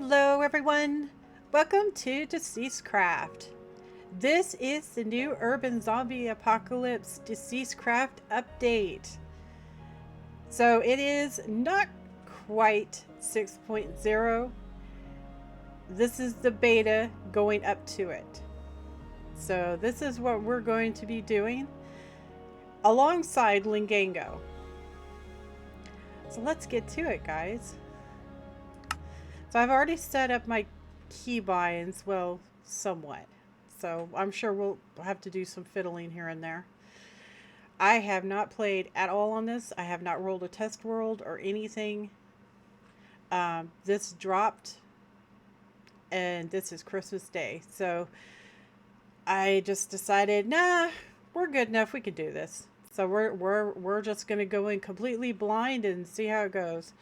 Hello everyone! Welcome to Deceasedcraft. This is the new urban zombie apocalypse Deceasedcraft update. So it is not quite 6.0. This is the beta going up to it. So this is what we're going to be doing alongside Lingango. So let's get to it, guys. So I've already set up my keybinds, well, somewhat. So I'm sure we'll have to do some fiddling here and there. I have not played at all on this. I have not rolled a test world or anything. This dropped, and this is Christmas Day. So I just decided, nah, we're good enough. We can do this. So we're just gonna go in completely blind and see how it goes.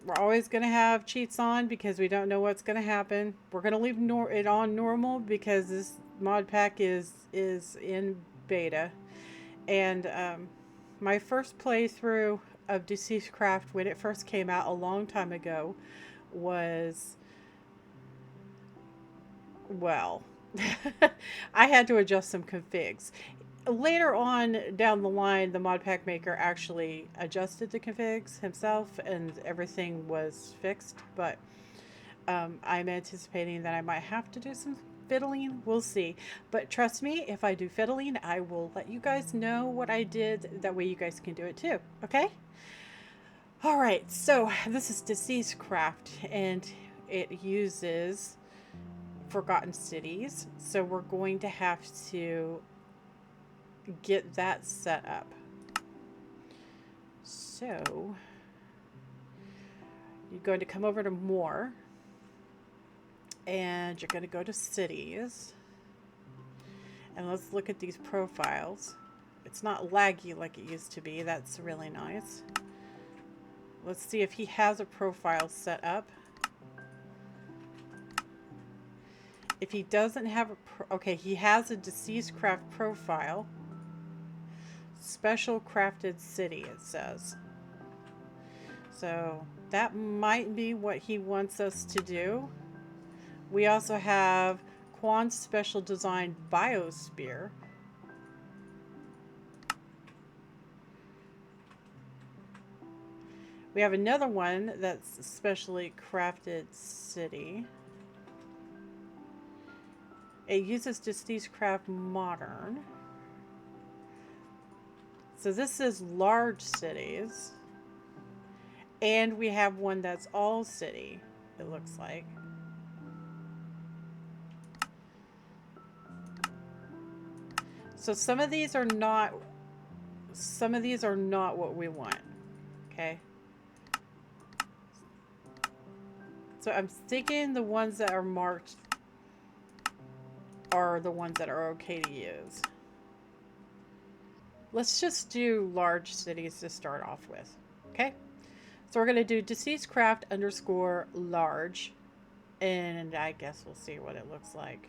We're always going to have cheats on because we don't know what's going to happen. We're going to leave it on normal because this mod pack is in beta. And my first playthrough of Deceasedcraft when it first came out a long time ago was, well, I had to adjust some configs. Later on down the line, the mod pack maker actually adjusted the configs himself and everything was fixed, but I'm anticipating that I might have to do some fiddling. We'll see. But trust me, if I do fiddling, I will let you guys know what I did. That way you guys can do it too, okay? Alright, so this is Deceasedcraft and it uses Forgotten Cities, so we're going to have to get that set up. So you're going to come over to more and you're going to go to cities and let's look at these profiles. It's not laggy like it used to be. That's really nice. Let's see if he has a profile set up. If he doesn't have a okay, he has a Deceasedcraft profile. Special crafted city, it says. So that might be what he wants us to do. We also have Quan's special design biosphere. We have another one that's specially crafted city. It uses Deceasedcraft modern. So this is large cities. And we have one that's all city, it looks like. So some of these are not what we want. Okay. So I'm thinking the ones that are marked are the ones that are okay to use. Let's just do large cities to start off with. Okay. So we're going to do Deceasedcraft _ large. And I guess we'll see what it looks like.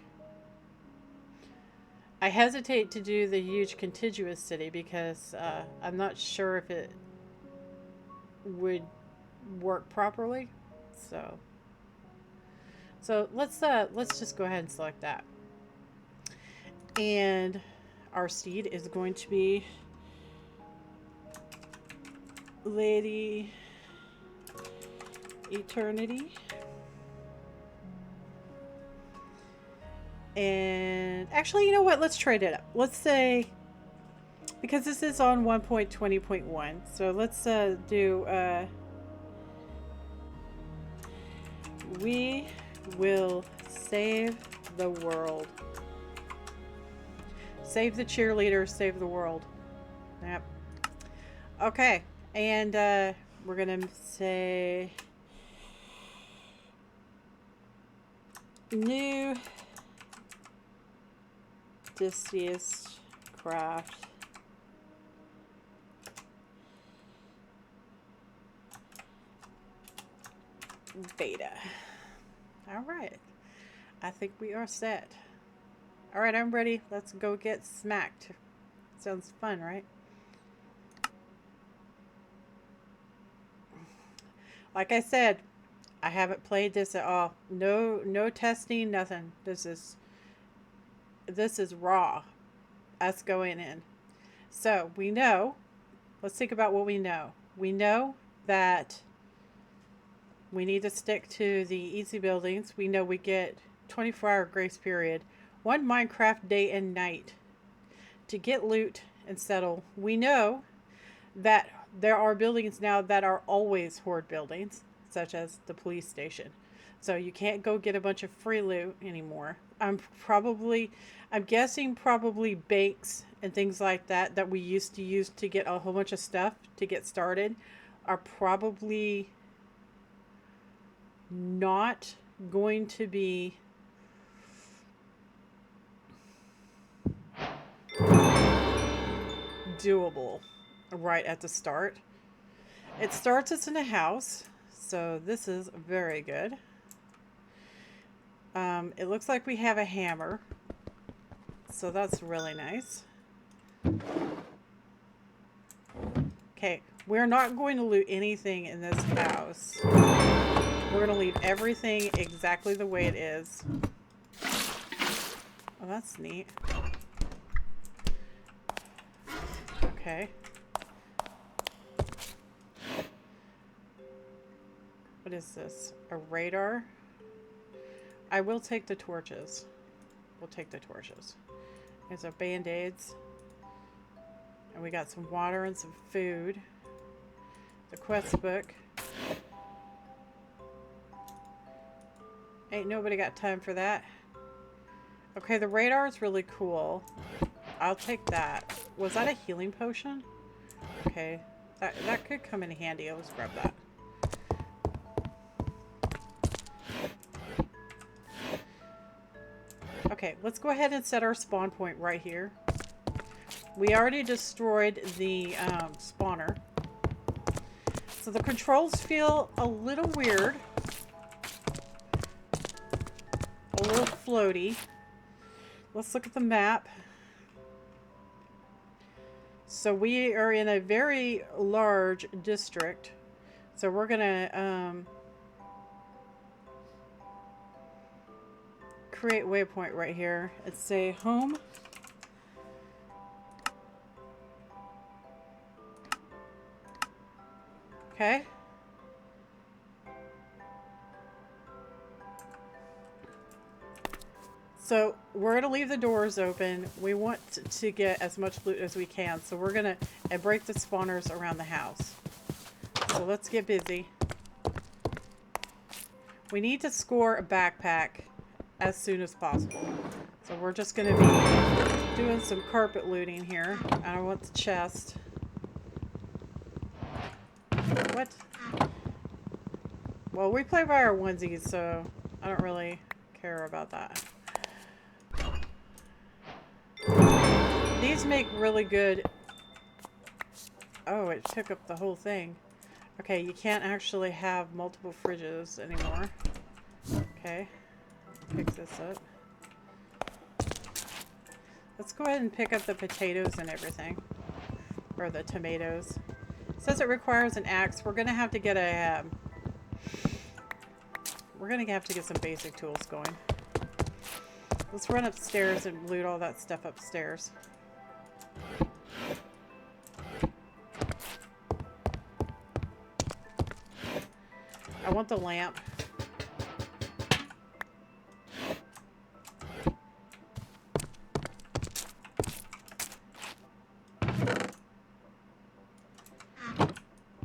I hesitate to do the huge contiguous city because I'm not sure if it would work properly. So let's just go ahead and select that. And our seed is going to be Lady Eternity. And actually, you know what? Let's trade it up. Let's say, because this is on 1.20.1, so let's do we will save the world. Save the cheerleaders, save the world. Yep. Okay, and we're gonna say new Deceasedcraft beta. All right, I think we are set. All right, I'm ready. Let's go get smacked. Sounds fun, right? Like I said, I haven't played this at all. No testing, nothing. This is raw. Us going in. So we know, let's think about what we know. We know that we need to stick to the easy buildings. We know we get 24-hour grace period. 1 Minecraft day and night to get loot and settle. We know that there are buildings now that are always horde buildings, such as the police station. So you can't go get a bunch of free loot anymore. I'm guessing probably banks and things like that we used to use to get a whole bunch of stuff to get started are probably not going to be doable right at the start. It starts us in a house, so this is very good. It looks like we have a hammer, so that's really nice. Okay, we're not going to loot anything in this house. We're going to leave everything exactly the way it is. Oh, that's neat. Okay. What is this? A radar? I will take the torches. We'll take the torches. There's our band-aids. And we got some water and some food. The quest book. Ain't nobody got time for that. Okay, the radar is really cool. I'll take that. Was that a healing potion? Okay. That could come in handy. Let's grab that. Okay, let's go ahead and set our spawn point right here. We already destroyed the spawner. So the controls feel a little weird. A little floaty. Let's look at the map. So we are in a very large district. So we're gonna create waypoint right here and say home. Okay. So we're going to leave the doors open. We want to get as much loot as we can. So we're going to break the spawners around the house. So let's get busy. We need to score a backpack as soon as possible. So we're just going to be doing some carpet looting here. I want the chest. What? Well, we play by our onesies, so I don't really care about that. These make really good... Oh, it took up the whole thing. Okay, you can't actually have multiple fridges anymore. Okay, pick this up. Let's go ahead and pick up the potatoes and everything. Or the tomatoes. It says it requires an axe. We're gonna have to get a... we're gonna have to get some basic tools going. Let's run upstairs and loot all that stuff upstairs. I want the lamp.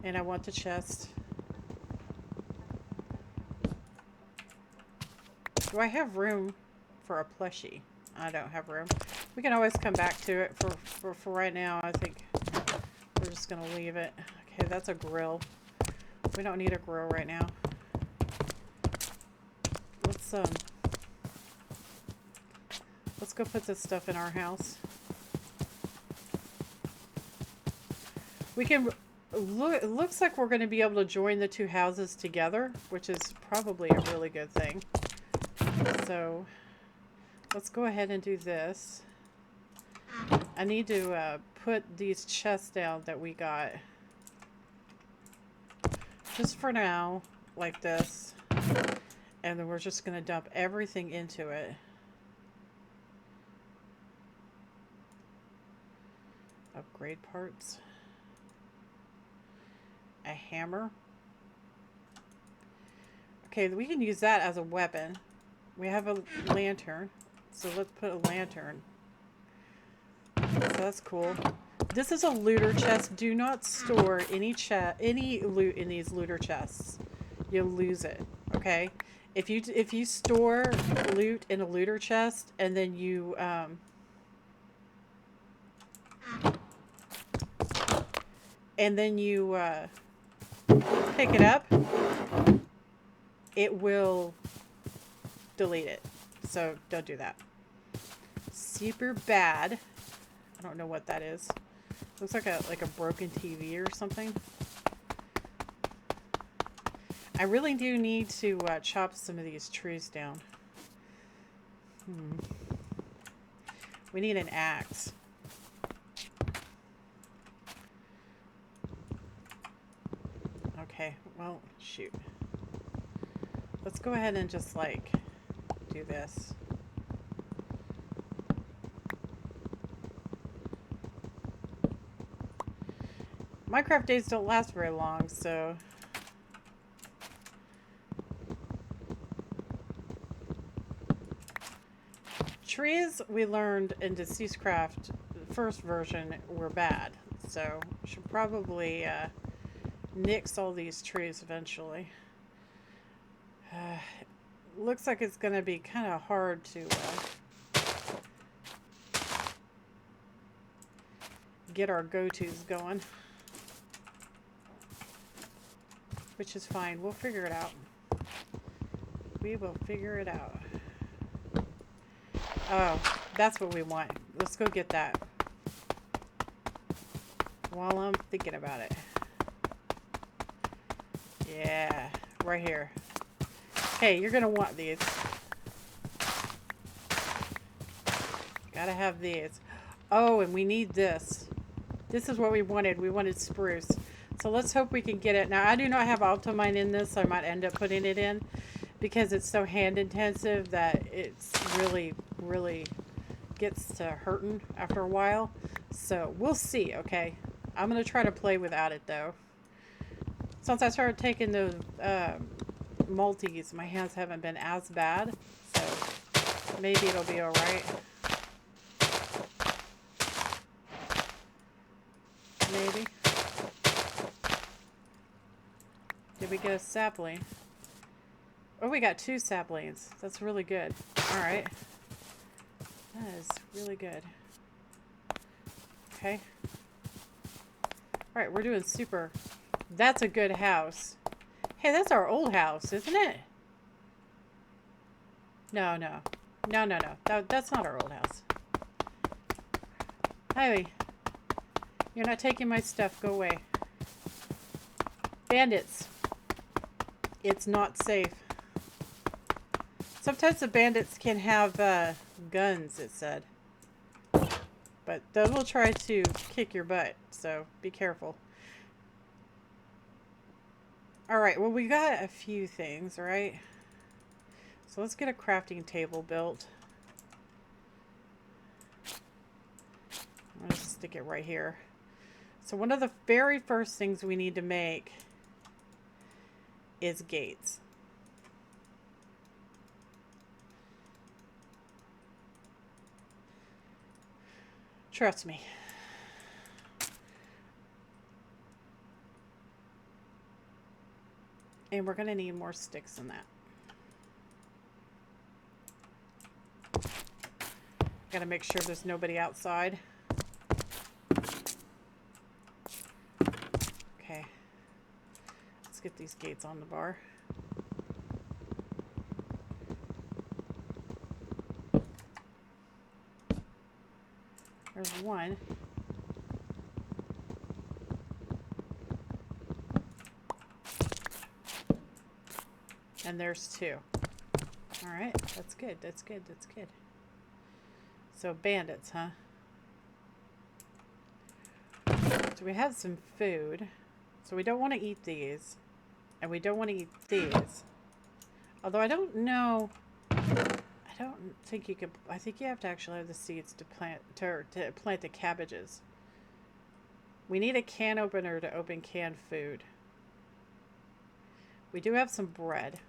And I want the chest. Do I have room for a plushie? I don't have room. We can always come back to it. For right now, I think we're just going to leave it. Okay, that's a grill. We don't need a grill right now. Let's go put this stuff in our house. We can... It looks like we're going to be able to join the two houses together, which is probably a really good thing. So, let's go ahead and do this. I need to put these chests down that we got. Just for now, like this. And then we're just going to dump everything into it. Upgrade parts. A hammer. Okay, we can use that as a weapon. We have a lantern. So let's put a lantern. So that's cool. This is a looter chest. Do not store any loot in these looter chests. You'll lose it. Okay? If you store loot in a looter chest and then you pick it up, it will delete it. So don't do that. Super bad. I don't know what that is. Looks like a broken TV or something. I really do need to chop some of these trees down. We need an axe. Okay, well, shoot. Let's go ahead and just, like, do this. Minecraft days don't last very long, so... Trees, we learned in Deceasedcraft, the first version, were bad. So, should probably nix all these trees eventually. Looks like it's going to be kind of hard to get our go-tos going. Which is fine. We'll figure it out. We will figure it out. Oh, that's what we want. Let's go get that. While I'm thinking about it. Yeah, right here. Okay, you're going to want these. Gotta have these. Oh, and we need this. This is what we wanted. We wanted spruce. So let's hope we can get it. Now, I do not have Altamine in this, so I might end up putting it in. Because it's so hand intensive that it's really gets to hurting after a while. So we'll see, okay? I'm going to try to play without it though. Since I started taking those multis, my hands haven't been as bad. So maybe it'll be alright. Maybe. Did we get a sapling? Oh, we got 2 saplings. That's really good. Alright. That is really good. Okay. Alright, we're doing super. That's a good house. Hey, that's our old house, isn't it? No. That's not our old house. Hey, you're not taking my stuff. Go away. Bandits. It's not safe. Sometimes the bandits can have guns, it said. But they will try to kick your butt, so be careful. Alright, well we got a few things, right? So let's get a crafting table built. I'm going to stick it right here. So one of the very first things we need to make is gates. Trust me. And we're going to need more sticks than that. Got to make sure there's nobody outside. Okay. Let's get these gates on the bar. There's one. And there's 2. Alright, that's good, that's good, that's good. So bandits, huh? So we have some food. So we don't want to eat these. And we don't want to eat these. Although I don't know. I don't think you could. I think you have to actually have the seeds to plant the cabbages. We need a can opener to open canned food. We do have some bread.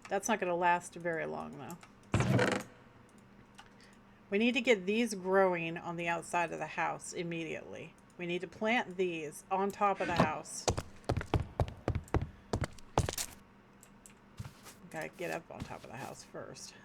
That's not going to last very long, though. So we need to get these growing on the outside of the house immediately. We need to plant these on top of the house. Gotta get up on top of the house first.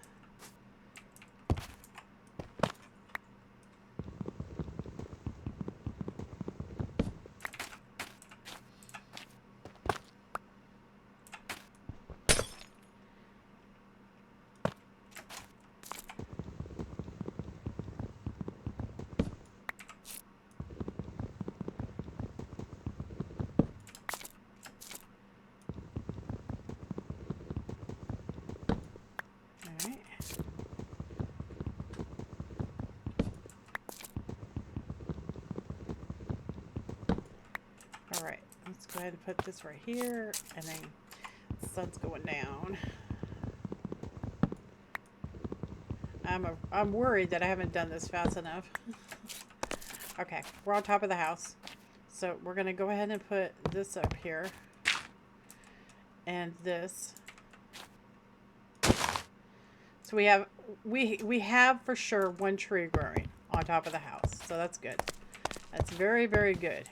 Alright, let's go ahead and put this right here, and then the sun's going down. I'm worried that I haven't done this fast enough. Okay, we're on top of the house. So we're going to go ahead and put this up here. And this. So we have for sure one tree growing on top of the house. So that's good. That's very, very good.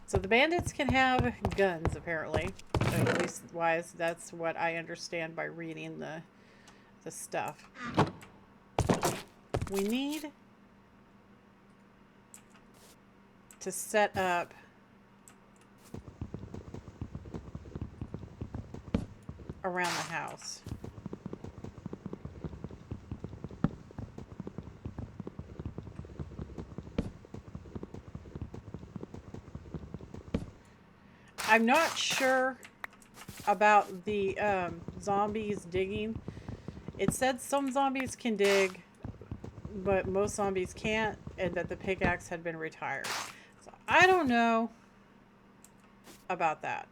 So the bandits can have guns, apparently. At least wise, that's what I understand by reading the stuff. We need to set up around the house. I'm not sure about the zombies digging. It said some zombies can dig, but most zombies can't, and that the pickaxe had been retired. So I don't know about that.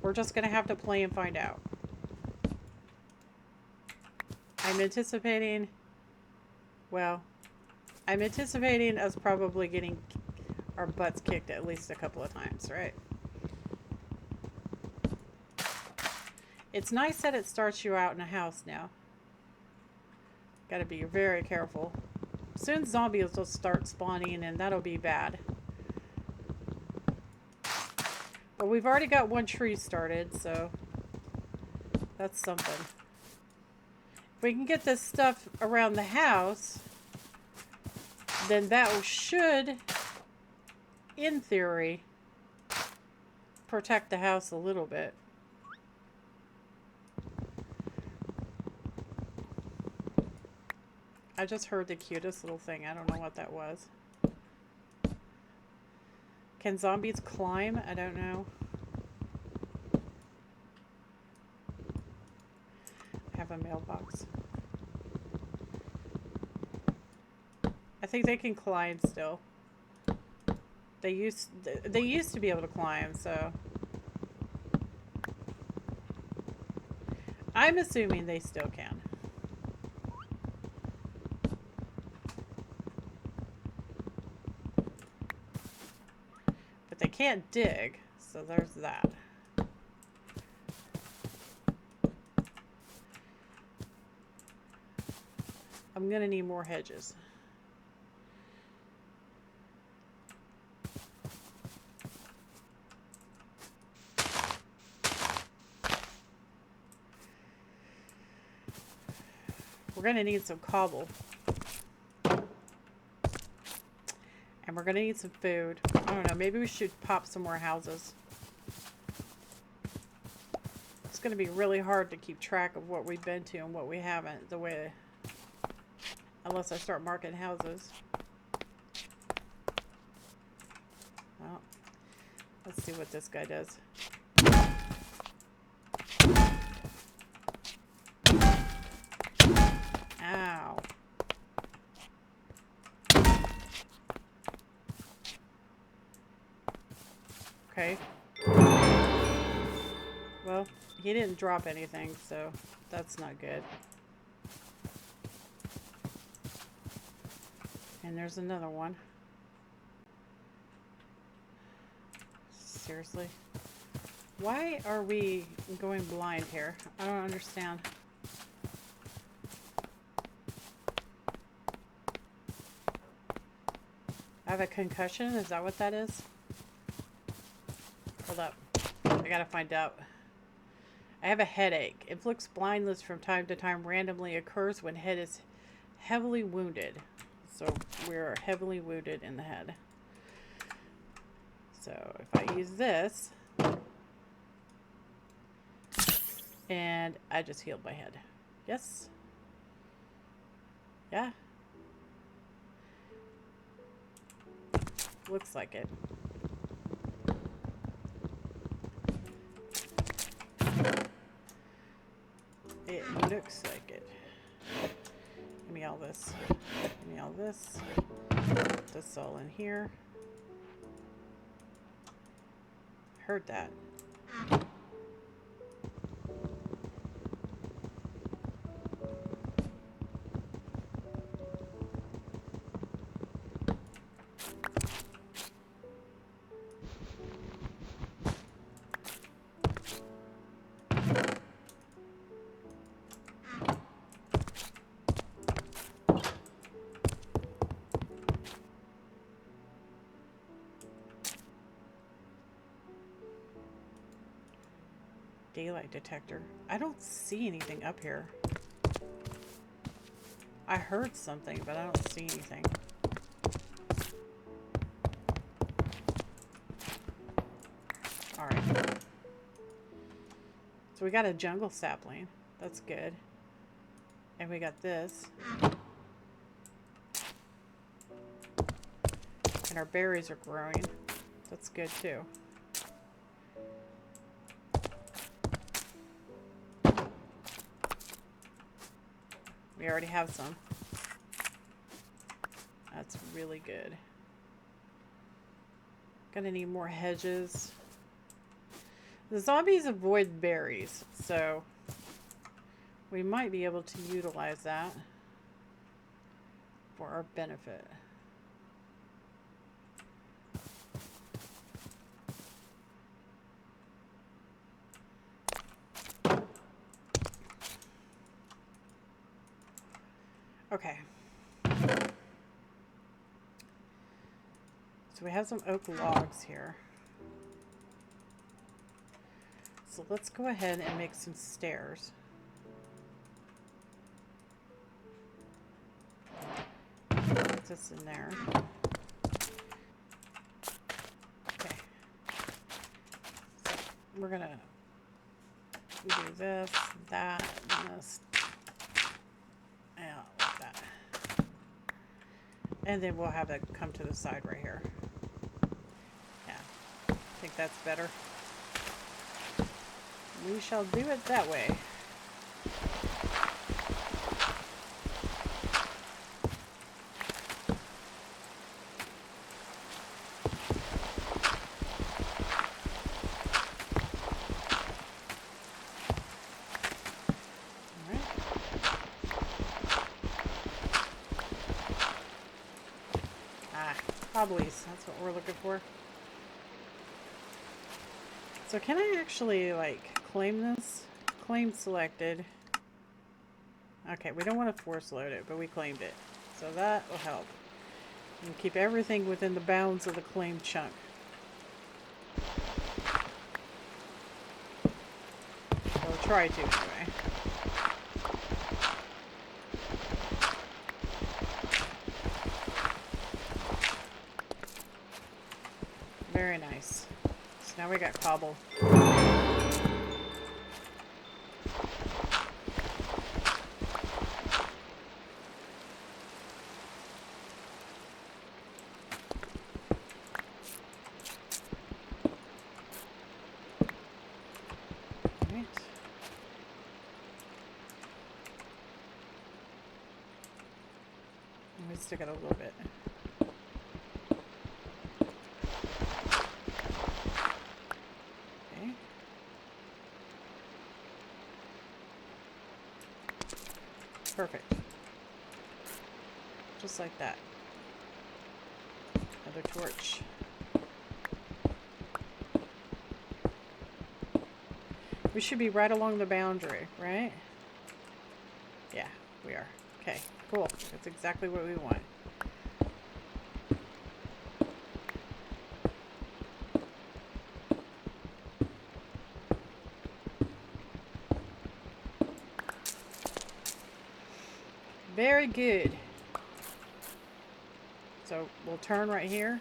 We're just going to have to play and find out. I'm anticipating us probably getting our butts kicked at least a couple of times, right? It's nice that it starts you out in a house now. Gotta be very careful. Soon zombies will start spawning and that'll be bad. But we've already got one tree started, so that's something. If we can get this stuff around the house, then that should, in theory, protect the house a little bit. I just heard the cutest little thing. I don't know what that was. Can zombies climb? I don't know. I have a mailbox. I think they can climb still. They used to be able to climb, so I'm assuming they still can. But they can't dig, so there's that. I'm gonna need more hedges. We're gonna need some cobble. And we're gonna need some food. I don't know, maybe we should pop some more houses. It's gonna be really hard to keep track of what we've been to and what we haven't, unless I start marking houses. Well, let's see what this guy does. Ow. Okay. Well, he didn't drop anything, so that's not good. And there's another one. Seriously? Why are we going blind here? I don't understand. I have a concussion? Is that what that is? Hold up. I gotta find out. I have a headache. Inflicts blindness from time to time, randomly occurs when head is heavily wounded. So we're heavily wounded in the head. So if I use this, and I just healed my head. Yes. Yeah. Looks like it. It looks like it. Give me all this. Give me all this. Put this all in here. Heard that. Daylight detector. I don't see anything up here. I heard something, but I don't see anything. Alright. So we got a jungle sapling. That's good. And we got this. And our berries are growing. That's good too. We already have some. That's really good. Gonna need more hedges. The zombies avoid berries, so we might be able to utilize that for our benefit. Okay. So we have some oak logs here. So let's go ahead and make some stairs. Put this in there. Okay. So we're gonna do this, that, and this. Yeah, like that. And then we'll have it come to the side right here. Yeah, I think that's better. We shall do it that way. Cobblies, that's what we're looking for. So can I actually like claim this? Claim selected. Okay, we don't want to force load it, but we claimed it. So that will help. And keep everything within the bounds of the claimed chunk. Or try to anyway. Very nice. So now we got cobble. Right. We still got a little bit. Perfect. Just like that. Another torch. We should be right along the boundary, right? Yeah, we are. Okay, cool. That's exactly what we want. Very good. So we'll turn right here.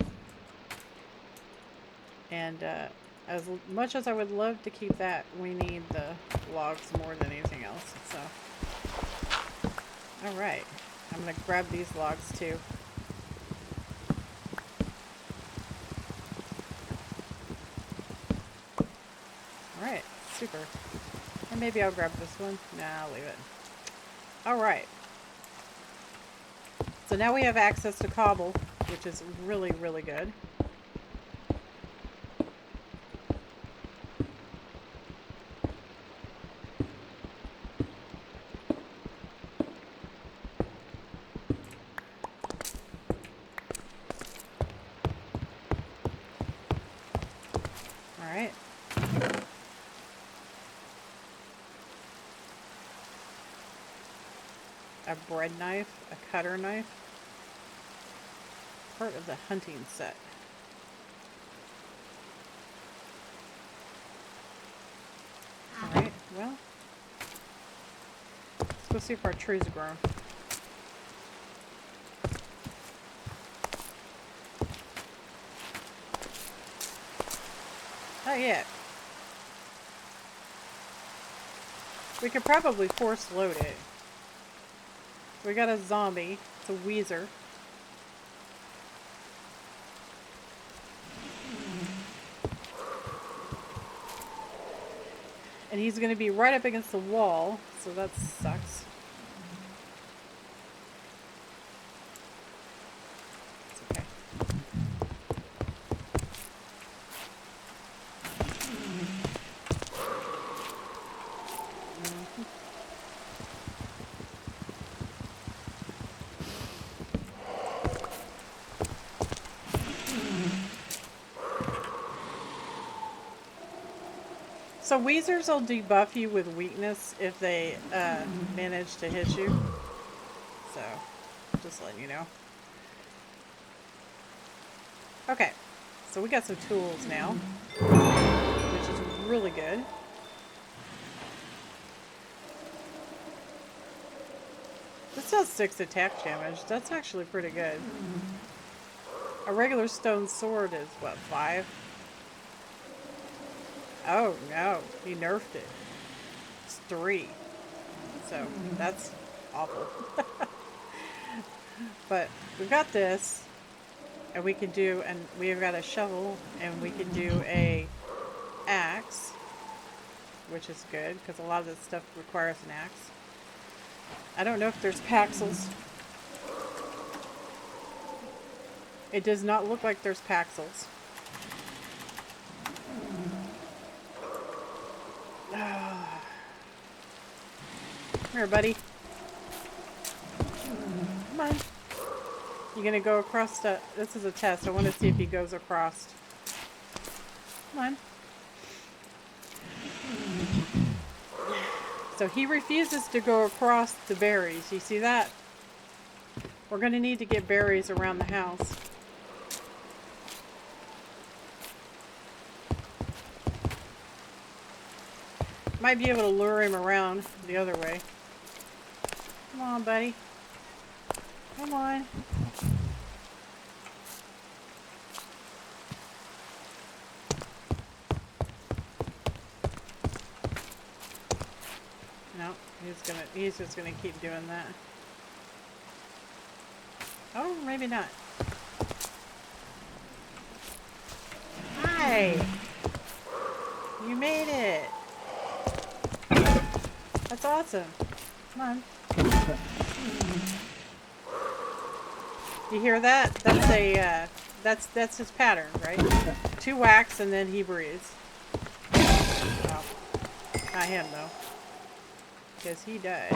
And as much as I would love to keep that, we need the logs more than anything else. So, all right. I'm going to grab these logs too. All right. Super. And maybe I'll grab this one. Nah, I'll leave it. All right. So now we have access to cobble, which is really, really good. All right. A bread knife, a cutter knife. Part of the hunting set. Alright, well. Let's go see if our trees are grown. Not yet. We could probably force load it. We got a zombie. It's a Weezer. And he's going to be right up against the wall, so that sucks. It's okay. So Weezers will debuff you with weakness if they manage to hit you. So, just letting you know. Okay, so we got some tools now, which is really good. This does 6 attack damage. That's actually pretty good. A regular stone sword is, what, 5? Oh, no. He nerfed it. It's 3. So, that's awful. But we've got this. And we can do, and we've got a shovel, and we can do a axe. Which is good, because a lot of this stuff requires an axe. I don't know if there's paxels. It does not look like there's paxels. Come here, buddy. Come on. You're gonna go across the... This is a test. I want to see if he goes across. Come on. So he refuses to go across the berries. You see that? We're gonna need to get berries around the house. Might be able to lure him around the other way. Come on, buddy. Come on. No, he's just gonna keep doing that. Oh, maybe not. Hi! You made it! That's awesome. Come on. You hear that? That's a that's his pattern, right? 2 whacks and then he breathes. Oh. Not him though. Because he died.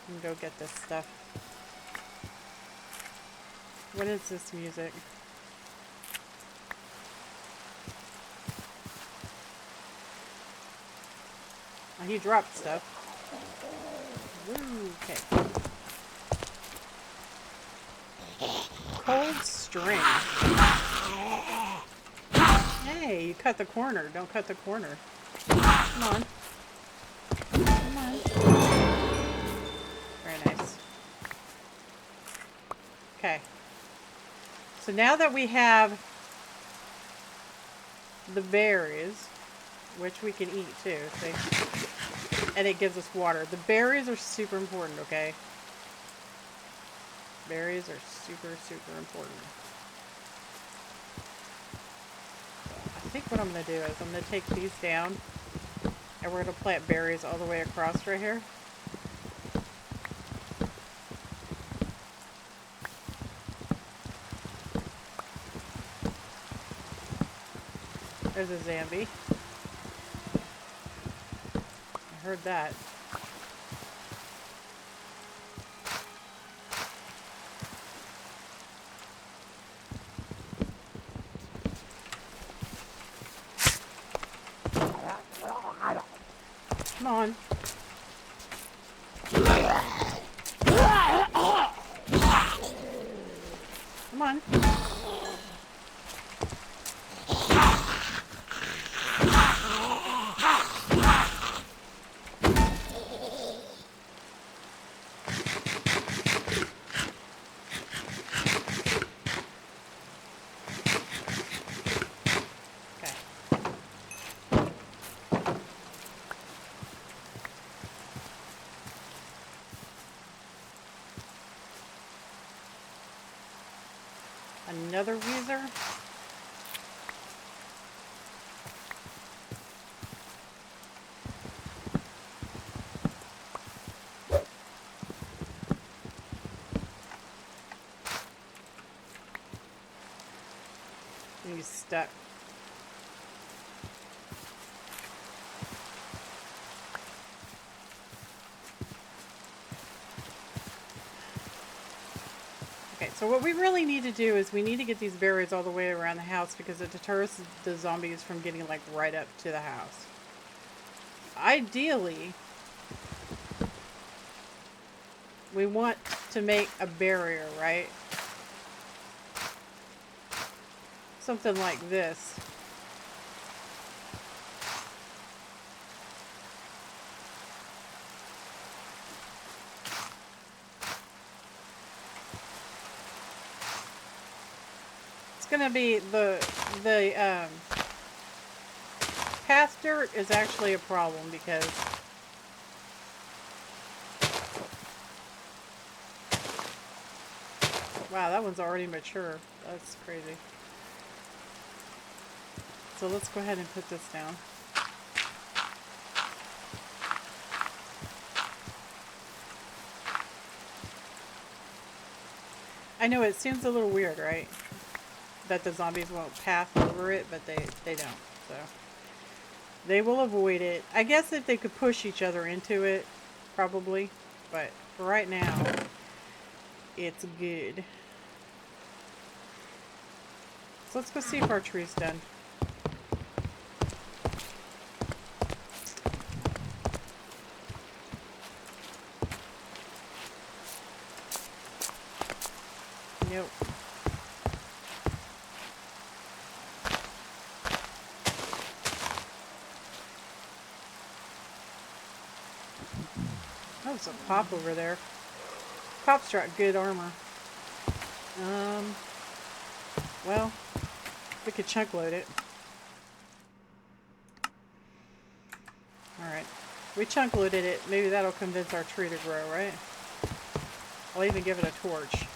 And go get this stuff. What is this music? Oh, he dropped stuff. Woo, okay. Cold string. Hey, you cut the corner. Don't cut the corner. Come on. Come on. Very nice. Okay. So now that we have the berries, which we can eat too, see? And it gives us water. The berries are super important, okay? Berries are super, super important. I think what I'm going to do is I'm going to take these down and we're going to plant berries all the way across right here. There's a zombie. I heard that. Come on. Come on. Another weezer. He's stuck. Okay, so what we really need to do is we need to get these berries all the way around the house because it deters the zombies from getting like right up to the house. Ideally, we want to make a barrier, right? Something like this. It's gonna be the path dirt is actually a problem because wow, that one's already mature. That's crazy. So let's go ahead and put this down. I know it seems a little weird, right? That the zombies won't pass over it, but they don't. So they will avoid it. I guess if they could push each other into it, probably. But for right now, it's good. So let's go see if our tree's done. Nope. Oh, there's a pop over there. Pop's got good armor. Well, we could chunk load it. Alright. We chunk loaded it. Maybe that'll convince our tree to grow, right? I'll even give it a torch.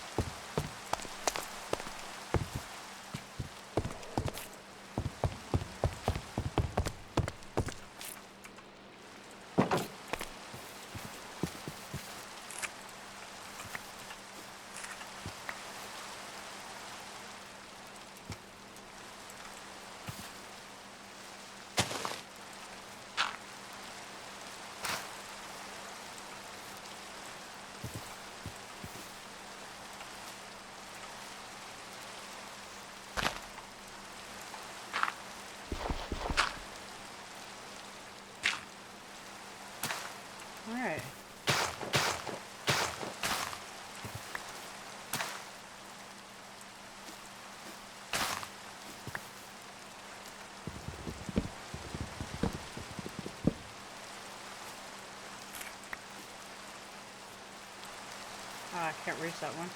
reach that one.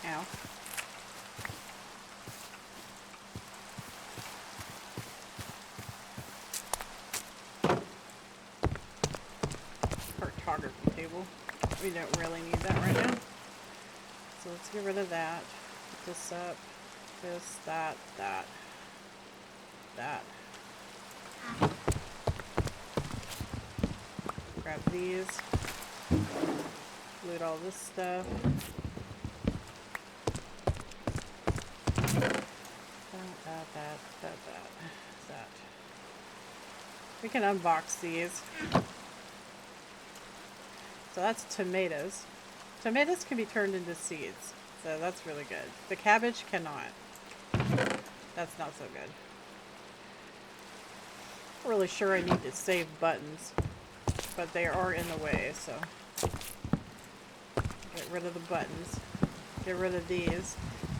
Ow. Cartography table. We don't really need that right now. So let's get rid of that. Put this up. This, that. Grab these. Loot all this stuff. That. We can unbox these. So that's tomatoes. Tomatoes can be turned into seeds, so that's really good. The cabbage cannot. That's not so good. Not really sure I need to save buttons, but they are in the way, so get rid of the buttons. Get rid of these.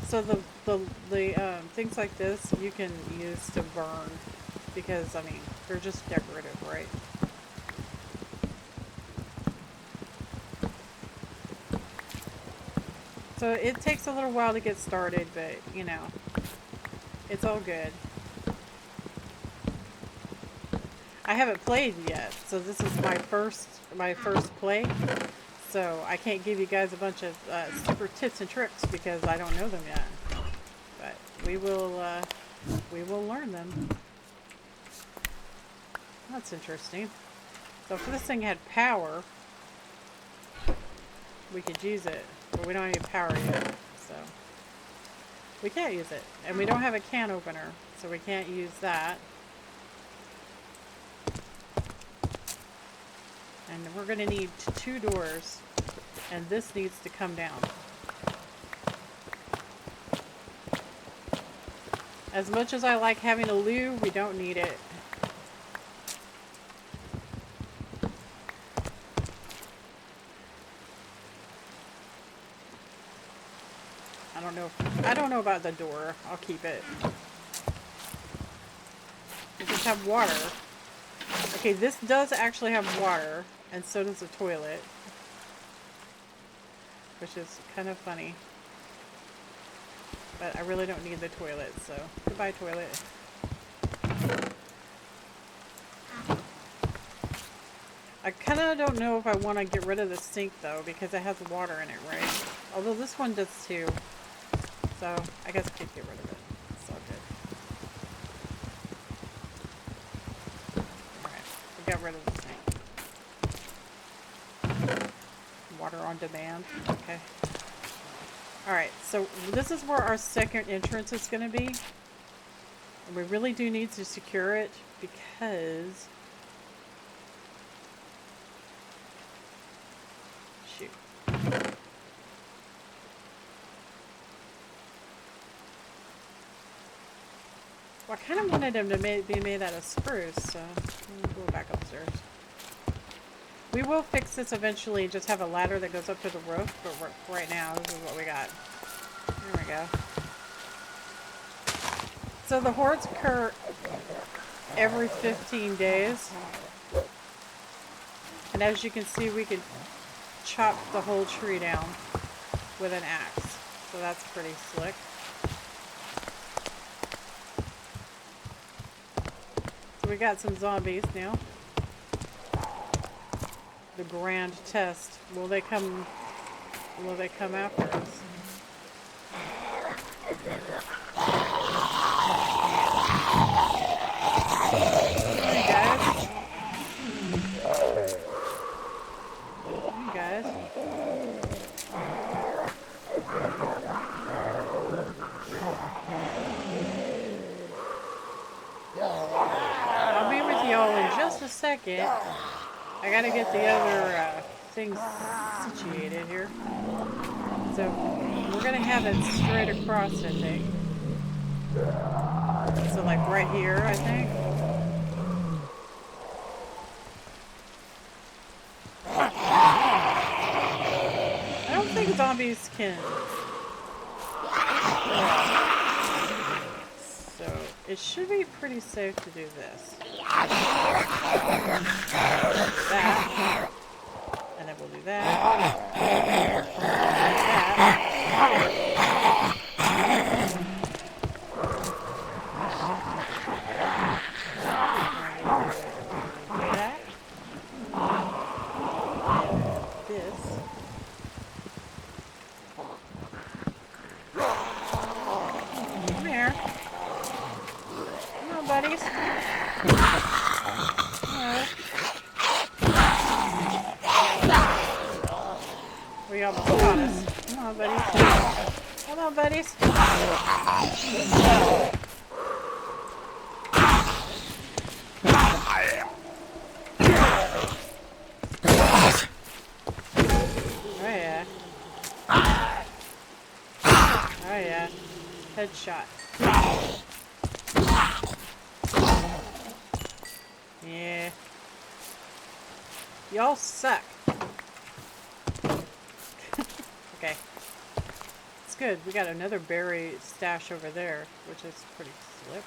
So the things like this you can use to burn because, I mean, they're just decorative, right? So it takes a little while to get started, but, you know, it's all good. I haven't played yet, so this is my first play. So I can't give you guys a bunch of super tips and tricks because I don't know them yet. But we will learn them. That's interesting. So if this thing had power, we could use it, but we don't have any power yet, so we can't use it. And we don't have a can opener, so we can't use that. And we're going to need 2 doors, and this needs to come down. As much as I like having a loo, we don't need it. I don't know about the door. I'll keep it. We just have water. Okay, this does actually have water, and so does the toilet. Which is kind of funny. But I really don't need the toilet, so goodbye toilet. I kind of don't know if I want to get rid of the sink though, because it has water in it, right? Although this one does too. So I guess I could get rid of it. It's all good. Alright, we got rid of the sink. Water on demand. Okay. Alright, so this is where our second entrance is going to be. And we really do need to secure it because... Shoot. Well, I kind of wanted them to be made out of spruce, so we'll go back upstairs. We will fix this eventually, just have a ladder that goes up to the roof, but right now, this is what we got. There we go. So the hordes occur every 15 days. And as you can see, we could chop the whole tree down with an axe. So that's pretty slick. So we got some zombies now. The grand test. Will they come after us? Hey guys. Hey guys. I'll be with y'all in just a second. I gotta get the other things situated here. So we're gonna have it straight across, I think. So like right here, I think. I don't think zombies can So it should be pretty safe to do this. That. And then we'll do that. Buddies. We almost got us. Come on, buddies. Come on, buddies. Oh yeah. Oh yeah. Headshot. Yeah. Y'all suck. Okay. It's good. We got another berry stash over there, which is pretty slick.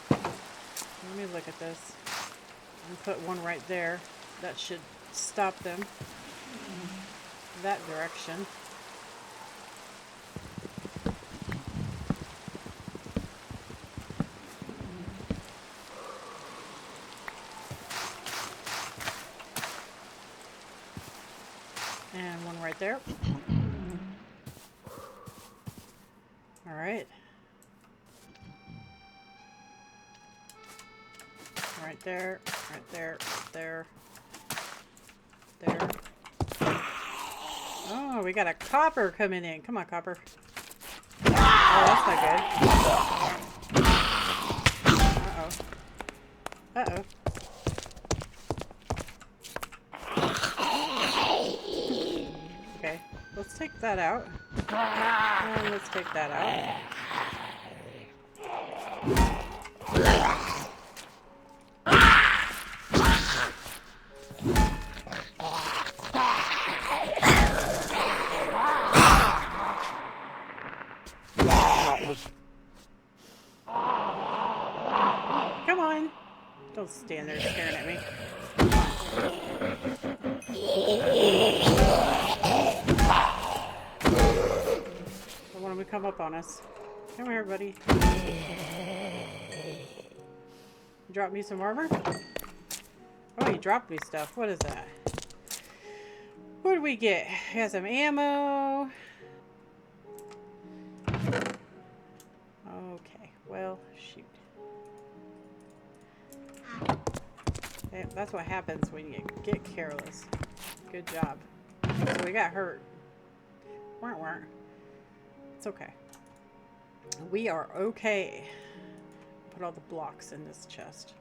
Let me look at this. And put one right there. That should stop them. That direction. And one right there. All right. Right there, right there, there, there. Oh, we got a copper coming in. Come on, copper. Oh, that's not good. Uh-oh. Uh-oh. Okay, let's take that out. And let's take that out. Come on. Don't stand there staring at me. Don't want him to come up on us. Come here, buddy. Drop me some armor? Oh, you dropped me stuff. What is that? What did we get? We got some ammo. Okay, well, shoot. Okay, that's what happens when you get careless. Good job. So we got hurt. It's okay. We are okay. Put all the blocks in this chest.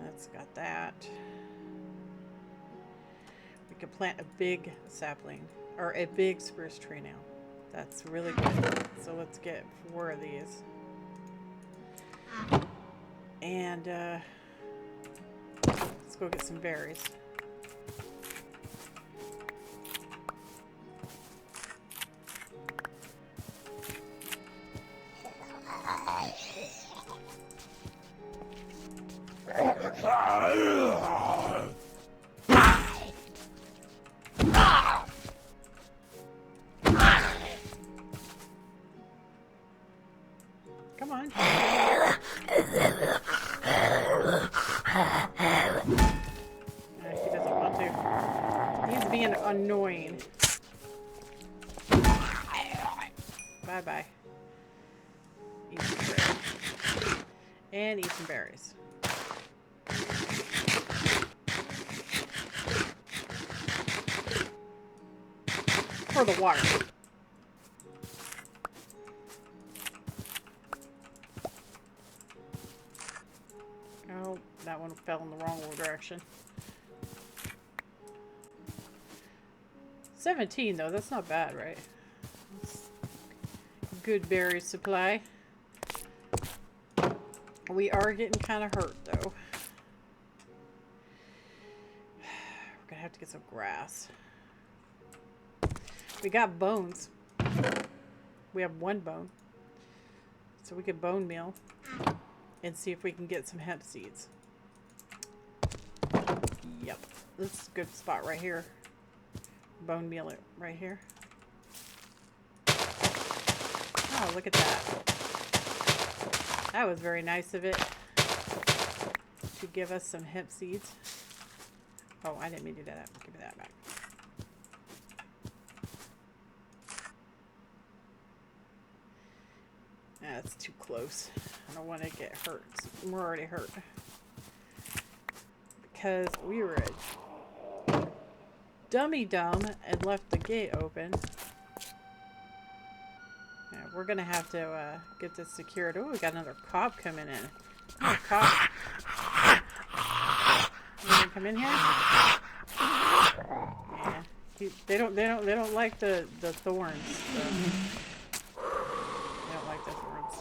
That's got that. We can plant a big sapling, or a big spruce tree now. That's really good. So let's get 4 of these. And let's go get some berries. Come on. He doesn't want to. He's being annoying. Bye-bye. Eat some berries. And eat some berries. For the water. Oh, that one fell in the wrong direction. 17 though, that's not bad, right? That's good berry supply. We are getting kind of hurt though. We're gonna have to get some grass. We got bones. We have 1 bone. So we could bone meal and see if we can get some hemp seeds. Yep. This is a good spot right here. Bone meal it right here. Oh, look at that. That was very nice of it to give us some hemp seeds. Oh, I didn't mean to do that. Give me that back. That's too close. I don't want to get hurt. We're already hurt. Because we were dummy dumb and left the gate open. Yeah, we're going to have to get this secured. Oh, we got another cop coming in. Oh, cop. You want to come in here? Yeah. They don't like the thorns. So. They don't like the thorns.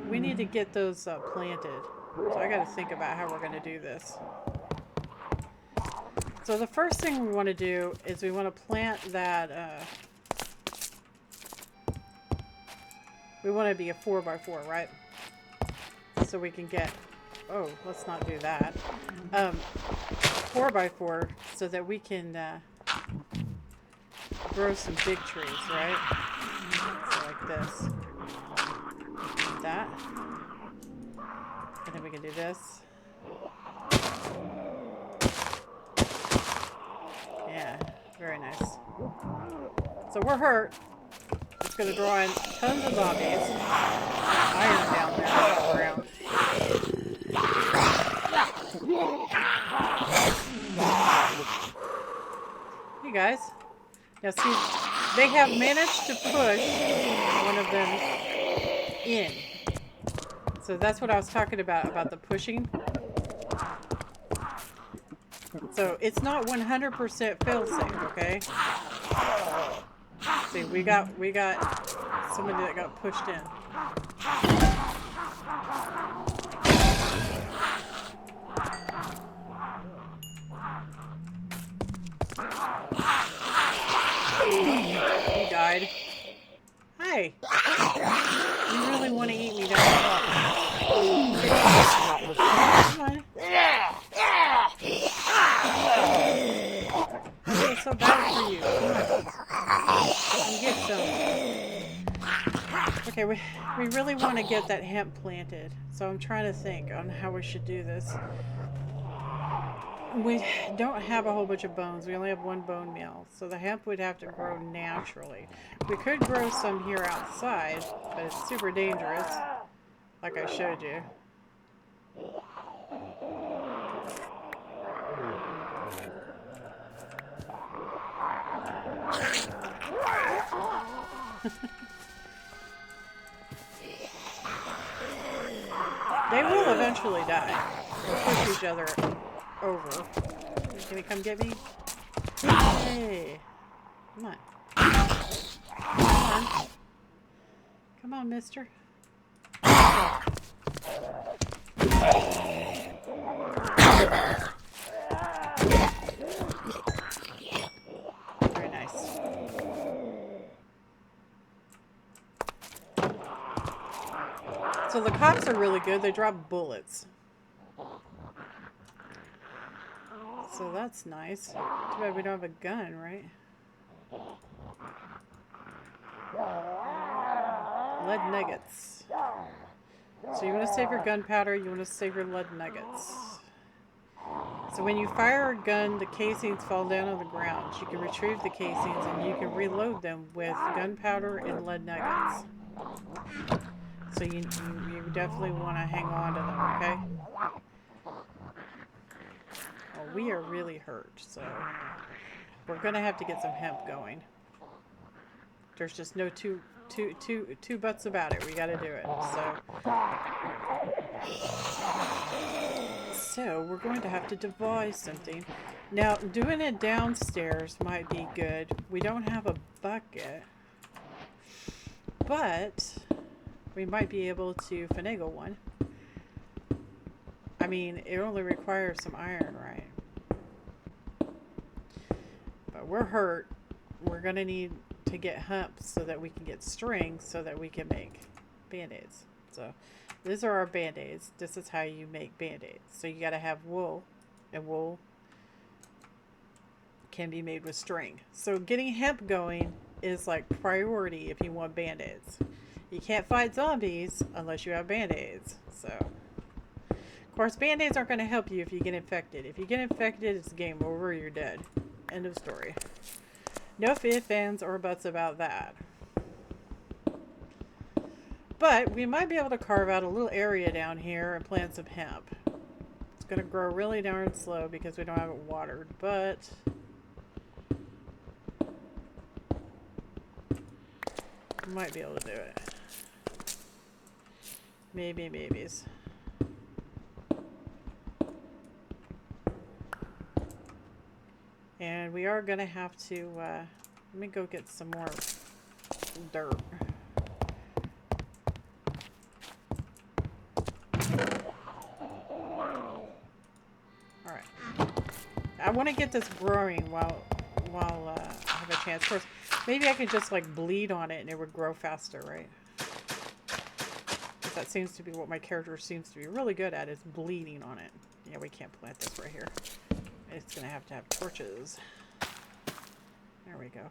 We need to get those planted. So I got to think about how we're going to do this. So the first thing we want to do is we want to plant that. We want to be a 4x4, right? So we can get. Oh, let's not do that. 4x4, so that we can grow some big trees, right? So like this. That. And then we can do this. Yeah, very nice. So we're hurt. It's going to draw in tons of zombies. Iron down there on the ground. You guys. Now see, they have managed to push one of them in. So that's what I was talking about the pushing. So it's not 100% fail-safe, okay? See, we got somebody that got pushed in. He died. Hey! You really want to eat me, don't you? Come on. It's so bad for you. Come on. Get some. Okay, we really want to get that hemp planted. So I'm trying to think on how we should do this. We don't have a whole bunch of bones. We only have 1 bone meal. So the hemp would have to grow naturally. We could grow some here outside, but it's super dangerous, like I showed you. They will eventually die. They'll push each other over. Can you come get me? Hey. Come on. Come on. Come on, mister. Very nice. So the cops are really good. They drop bullets. So that's nice. Too bad we don't have a gun, right? Lead nuggets. So you want to save your gunpowder, you want to save your lead nuggets. So when you fire a gun, the casings fall down on the ground. You can retrieve the casings and you can reload them with gunpowder and lead nuggets. So you definitely want to hang on to them, okay? Well, we are really hurt, so we're gonna have to get some hemp going. There's just no two buts about it. We gotta do it. So we're going to have to devise something. Now, doing it downstairs might be good. We don't have a bucket, but we might be able to finagle one. I mean, it only requires some iron, right? But we're hurt. We're going to need to get hemp so that we can get string so that we can make band-aids. So these are our band-aids. This is how you make band-aids. So you got to have wool, and wool can be made with string. So getting hemp going is like priority if you want band-aids. You can't fight zombies unless you have band-aids. So, of course, band-aids aren't going to help you if you get infected. If you get infected, it's game over. You're dead. End of story. No ifs, ands, or buts about that. But we might be able to carve out a little area down here and plant some hemp. It's going to grow really darn slow because we don't have it watered, but we might be able to do it. Maybe, maybes. And we are going to have to, let me go get some more dirt. Alright. I want to get this growing while I have a chance. Of course, maybe I could just like bleed on it and it would grow faster, right? That seems to be what my character seems to be really good at, is bleeding on it. Yeah, we can't plant this right here. It's going to have torches. There we go.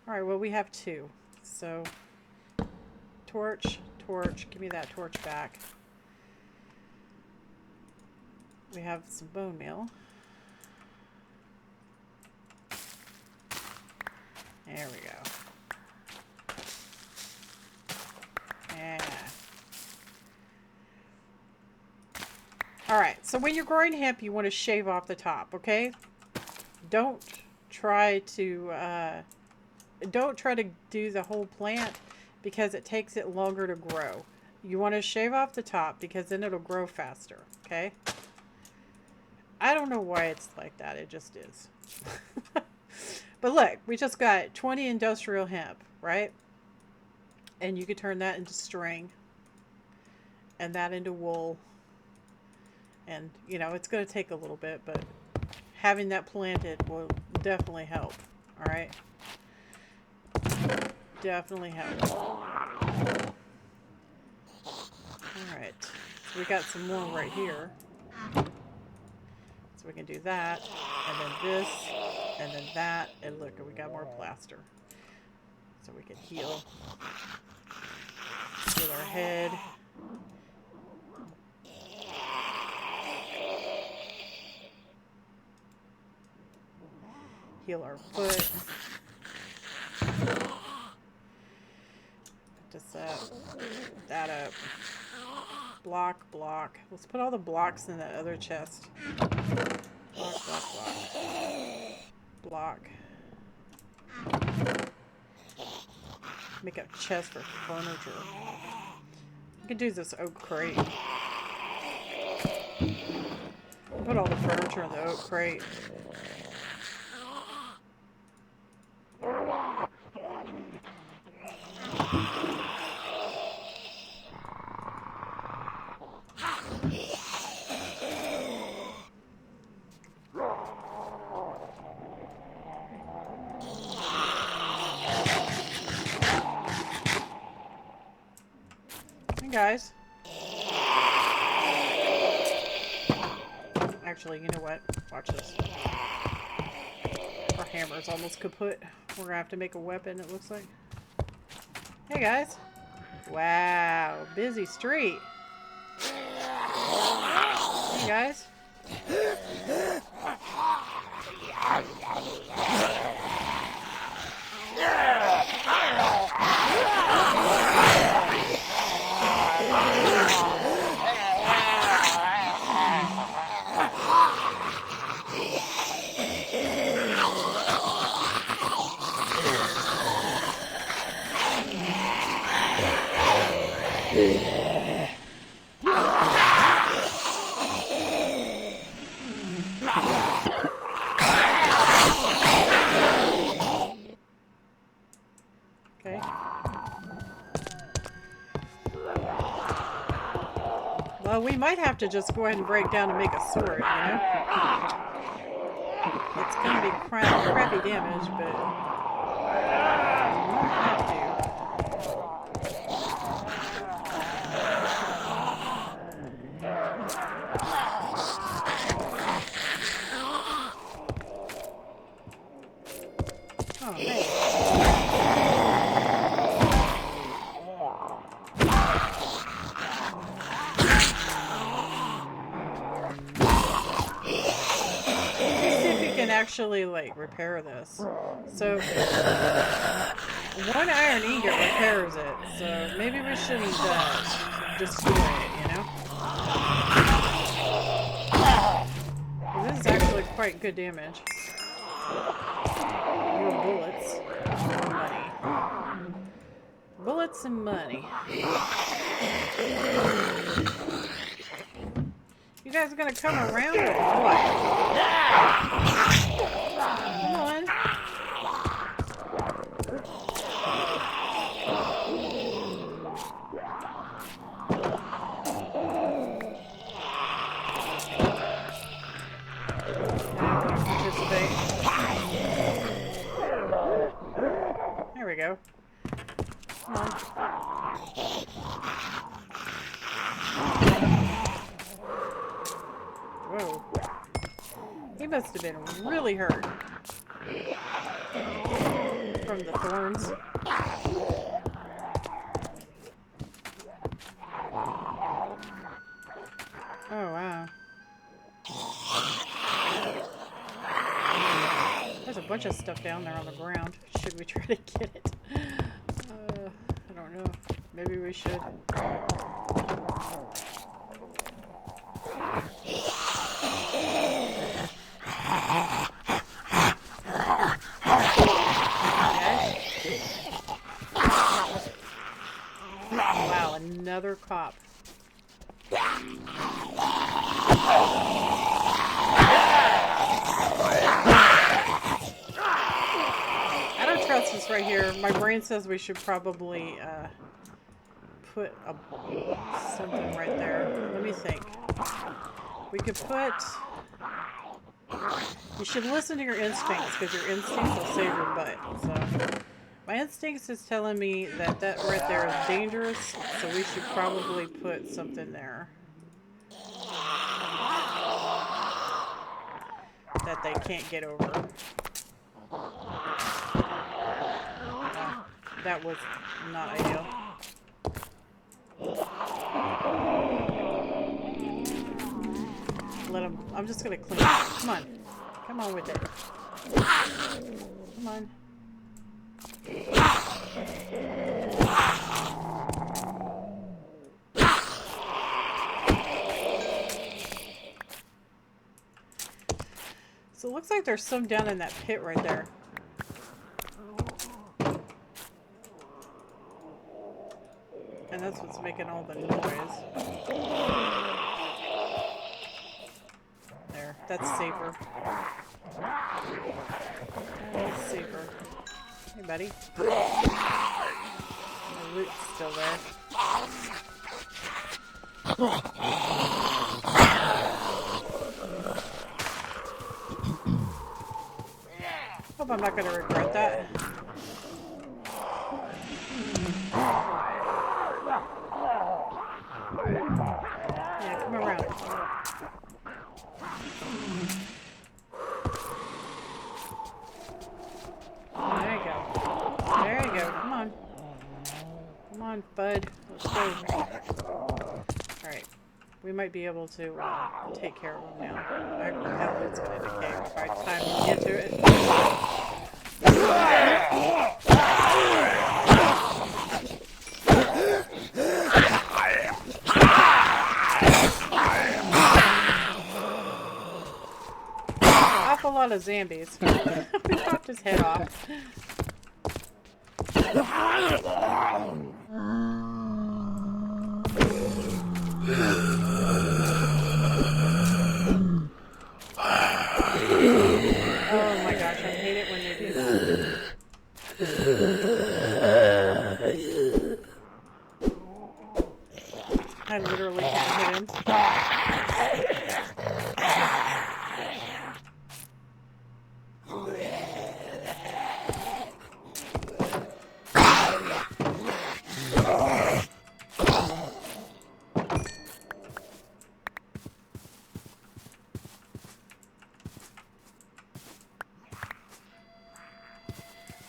Alright, well, we have 2. So, torch, give me that torch back. We have some bone meal. There we go. Yeah. Alright, so when you're growing hemp, you want to shave off the top, okay? Don't try to do the whole plant because it takes it longer to grow. You want to shave off the top because then it'll grow faster, okay? I don't know why it's like that, it just is. But look, we just got 20 industrial hemp, right? And you could turn that into string and that into wool. And, you know, it's going to take a little bit, but having that planted will definitely help. All right? Definitely help. All right. So we got some more right here. So we can do that, and then this, and then that, and look, we got more plaster. So we can heal our head. Heal our foot. Just that up. Block. Let's put all the blocks in that other chest. Block. Make a chest for furniture. You can do this oak crate. Put all the furniture in the oak crate. Guys. Actually, you know what? Watch this. Our hammer's almost kaput. We're gonna have to make a weapon, it looks like. Hey, guys. Wow. Busy street. Hey, guys. Well, we might have to just go ahead and break down and make a sword, you know? It's gonna be crappy damage, but we won't have to. Oh, hey. Actually like repair this. So one iron ingot repairs it, so maybe we shouldn't destroy it, you know? Well, this is actually quite good damage. More bullets, more money. Bullets and money. You guys are gonna come around or what? Come on. Participate. There we go. Come on. Whoa. He must have been really hurt from the thorns. Oh, wow. There's a bunch of stuff down there on the ground. Should we try to get it? I don't know. Maybe we should. Wow, another cop. I don't trust this right here. My brain says we should probably put something right there. Let me think. We could put... You should listen to your instincts, because your instincts will save your butt. So, my instincts is telling me that that right there is dangerous, so we should probably put something there that they can't get over. That was not ideal. Let them. I'm just gonna clean it. Come on. Come on with it. Come on. So it looks like there's some down in that pit right there. And that's what's making all the noise. There, that's safer. That's safer. Hey, buddy. My loot's still there. Hope I'm not going to regret that. Yeah, come around. There you go. There you go. Come on. Come on, bud. Let's go. Alright. We might be able to take care of them now. That wood's going to decay by the time we get to it. Awful lot of zombies. We chopped his head off. Oh my gosh, I hate it when they do that. I literally can't hit him.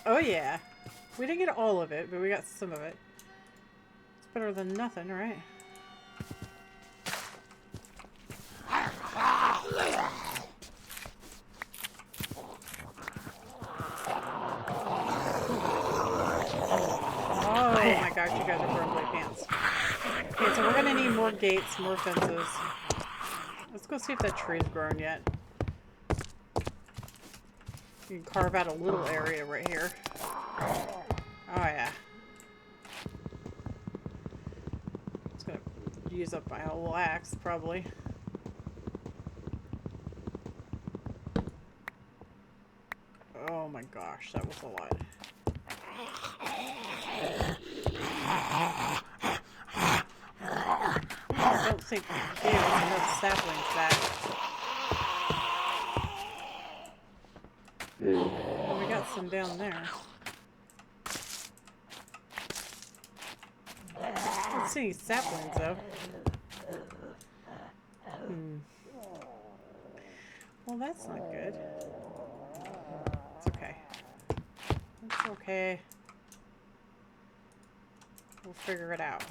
Oh yeah. We didn't get all of it, but we got some of it. It's better than nothing, right? Oh my gosh, you guys are grumbly pants. Okay, so we're gonna need more gates, more fences. Let's go see if that tree's grown yet. You can carve out a little area right here. Oh yeah. It's gonna use up my whole axe, probably. Oh my gosh, that was a lot. I don't think we gave us enough saplings back. And we got some down there. I don't see any saplings though. Well, that's not good. It's okay. It's okay. We'll figure it out.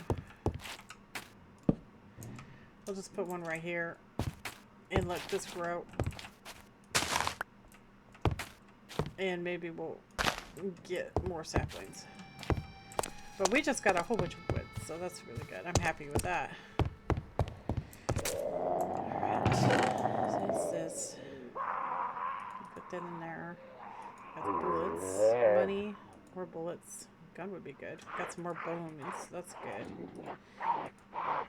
We'll just put one right here and let this grow. And maybe we'll get more saplings. But we just got a whole bunch of wood, so that's really good. I'm happy with that. Alright. So what's this? Put that in there. Got the bullets. Money. More bullets. Gun would be good. Got some more bones. That's good.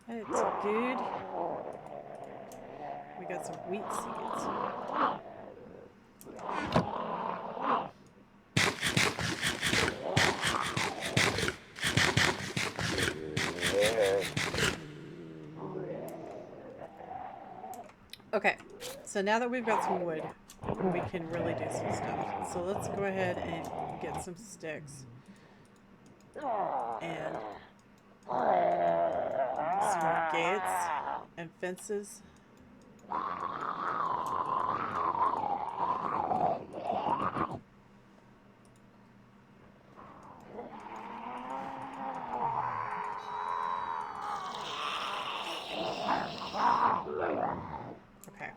It's good. We got some wheat seeds. Okay, so now that we've got some wood, we can really do some stuff. So let's go ahead and get some sticks. And some more gates and fences. Okay.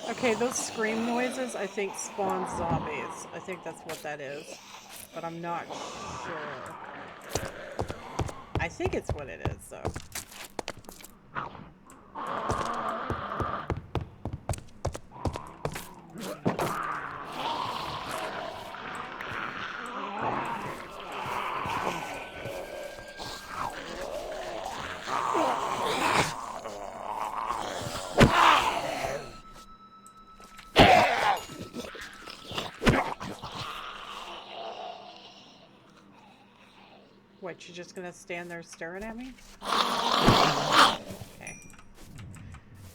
Okay, those scream noises, I think, spawn zombies. I think that's what that is. But I'm not sure. I think it's what it is, though. What, you're just gonna stand there staring at me? Okay.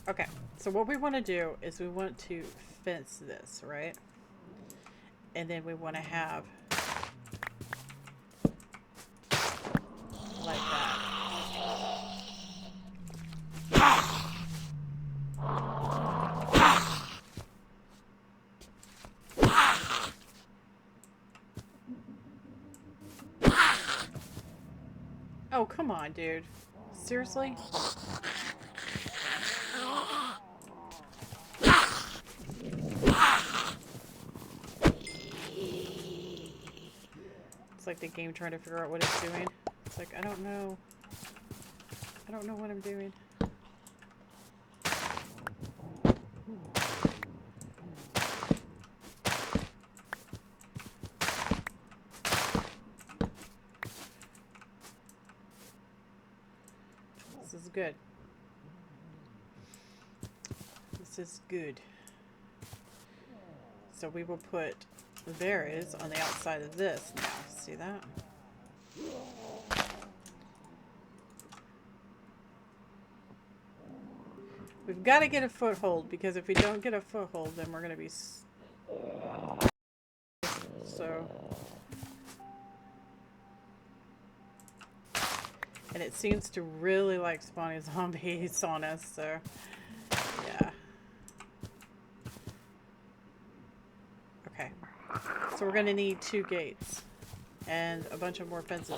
Okay, so what we want to do is we want to fence this, right? And then we want to have like that. Oh, come on, dude. Seriously? It's like the game trying to figure out what it's doing. It's like, I don't know. I don't know what I'm doing. This is good. This is good. So we will put the berries on the outside of this now. See that? We've got to get a foothold, because if we don't get a foothold, then we're going to be... So... And it seems to really like spawning zombies on us, so... Yeah. Okay. So we're going to need 2 gates. And a bunch of more fences.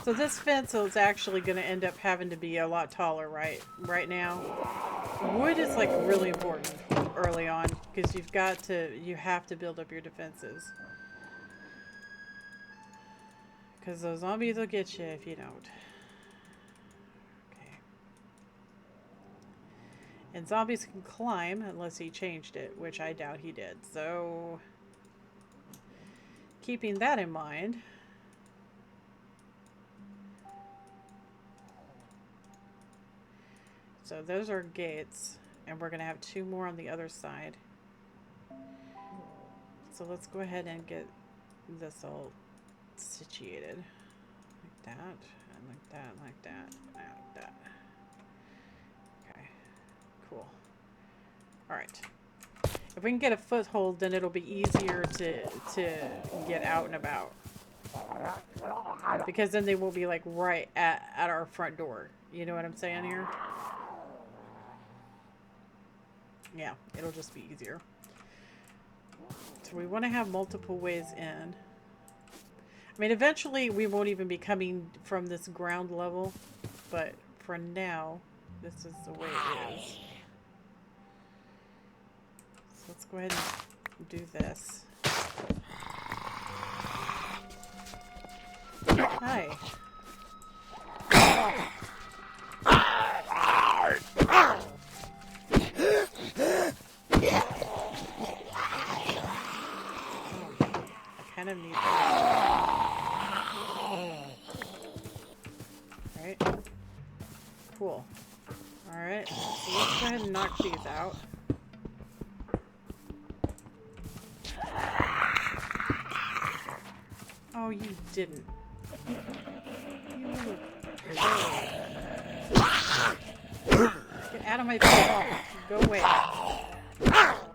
So this fence is actually going to end up having to be a lot taller, right now. Wood is like really important early on, because you have to build up your defenses. Because those zombies will get you if you don't. Okay. And zombies can climb unless he changed it, which I doubt he did. So, keeping that in mind... So those are gates, and we're going to have 2 more on the other side. So let's go ahead and get this all situated. Like that, and like that, and like that, and like that. Okay, cool. Alright. If we can get a foothold, then it'll be easier to get out and about. Because then they won't be like right at our front door. You know what I'm saying here? Yeah, it'll just be easier. So we want to have multiple ways in. I mean, eventually we won't even be coming from this ground level, but for now, this is the way it is. So let's go ahead and do this. Hi. Kind of need that. Right? Cool. Alright, so let's go ahead and knock these out. Oh, you didn't. You get out of my face. Go away.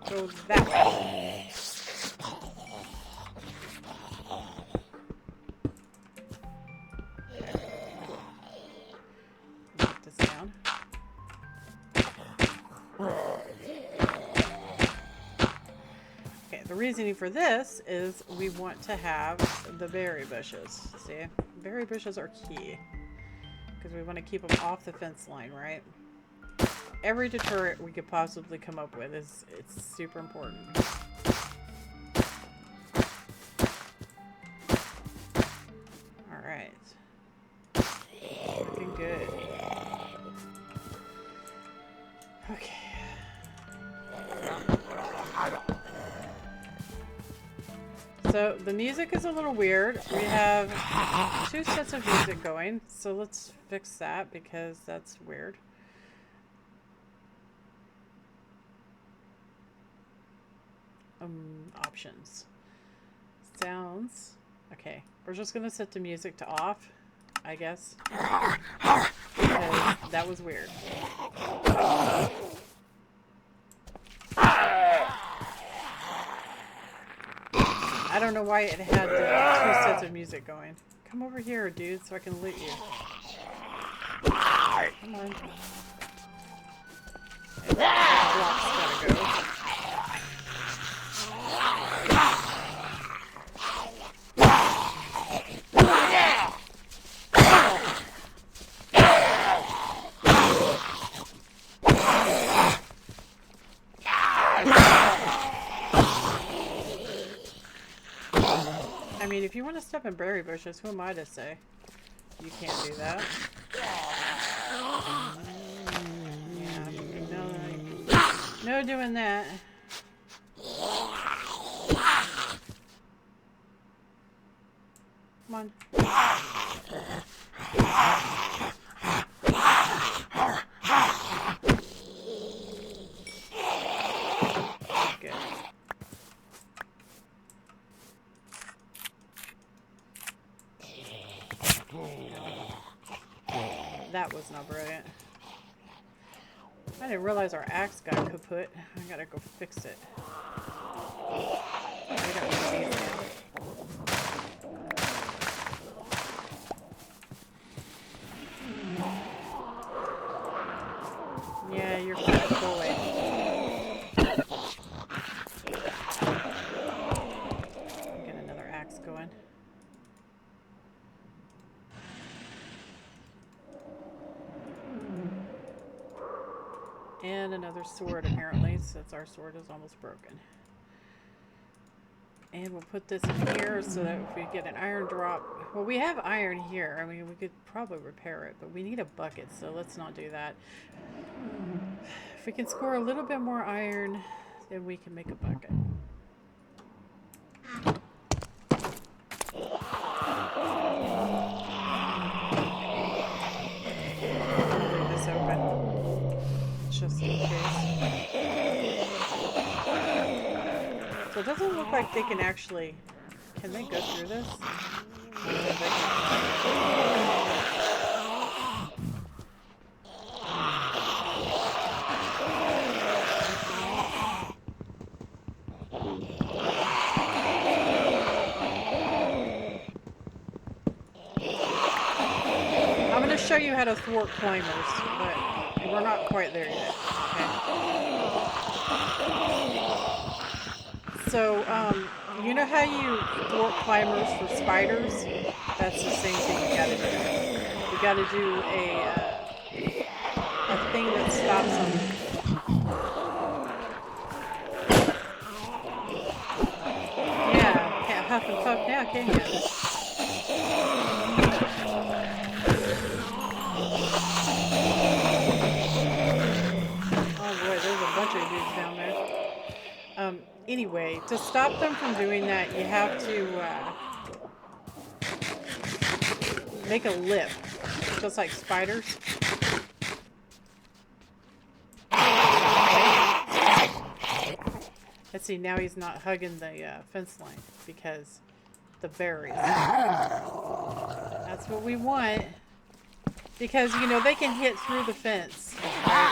Go that way. The reasoning for this is we want to have the berry bushes. See? Berry bushes are key. Because we want to keep them off the fence line, right? Every deterrent we could possibly come up with it's super important. Alright. Looking good. Okay. So the music is a little weird. We have 2 sets of music going, so let's fix that because that's weird. Options. Sounds. Okay, we're just gonna set the music to off, I guess, because that was weird. I don't know why it had 2 sets of music going. Come over here, dude, so I can loot you. Come on. And that block's gotta go. I mean, if you want to step in berry bushes, who am I to say you can't do that? Yeah, no doing that. Come on. Good. that was not brilliant. I didn't realize our axe got kaput. I gotta go fix it. We don't need these now. Yeah, you're fat. Go away. Get another axe going. And another sword, apparently, since our sword is almost broken. And we'll put this in here so that if we get an iron drop... Well, we have iron here. I mean, we could probably repair it, but we need a bucket, so let's not do that. If we can score a little bit more iron, then we can make a bucket. Leave this open, just in case. So it doesn't look like they can actually... Can they go through this? I'm going to show you how to thwart climbers, but we're not quite there yet. Okay. So, you know how you thwart climbers for spiders? That's the same thing you gotta do. You gotta do a thing that stops them. Yeah, can't huff and puff now, can you? Oh boy, there's a bunch of dudes down there. Anyway, to stop them from doing that, you have to make a lip, just like spiders. Let's see, now he's not hugging the fence line because the berries. That's what we want. Because, you know, they can hit through the fence. Right?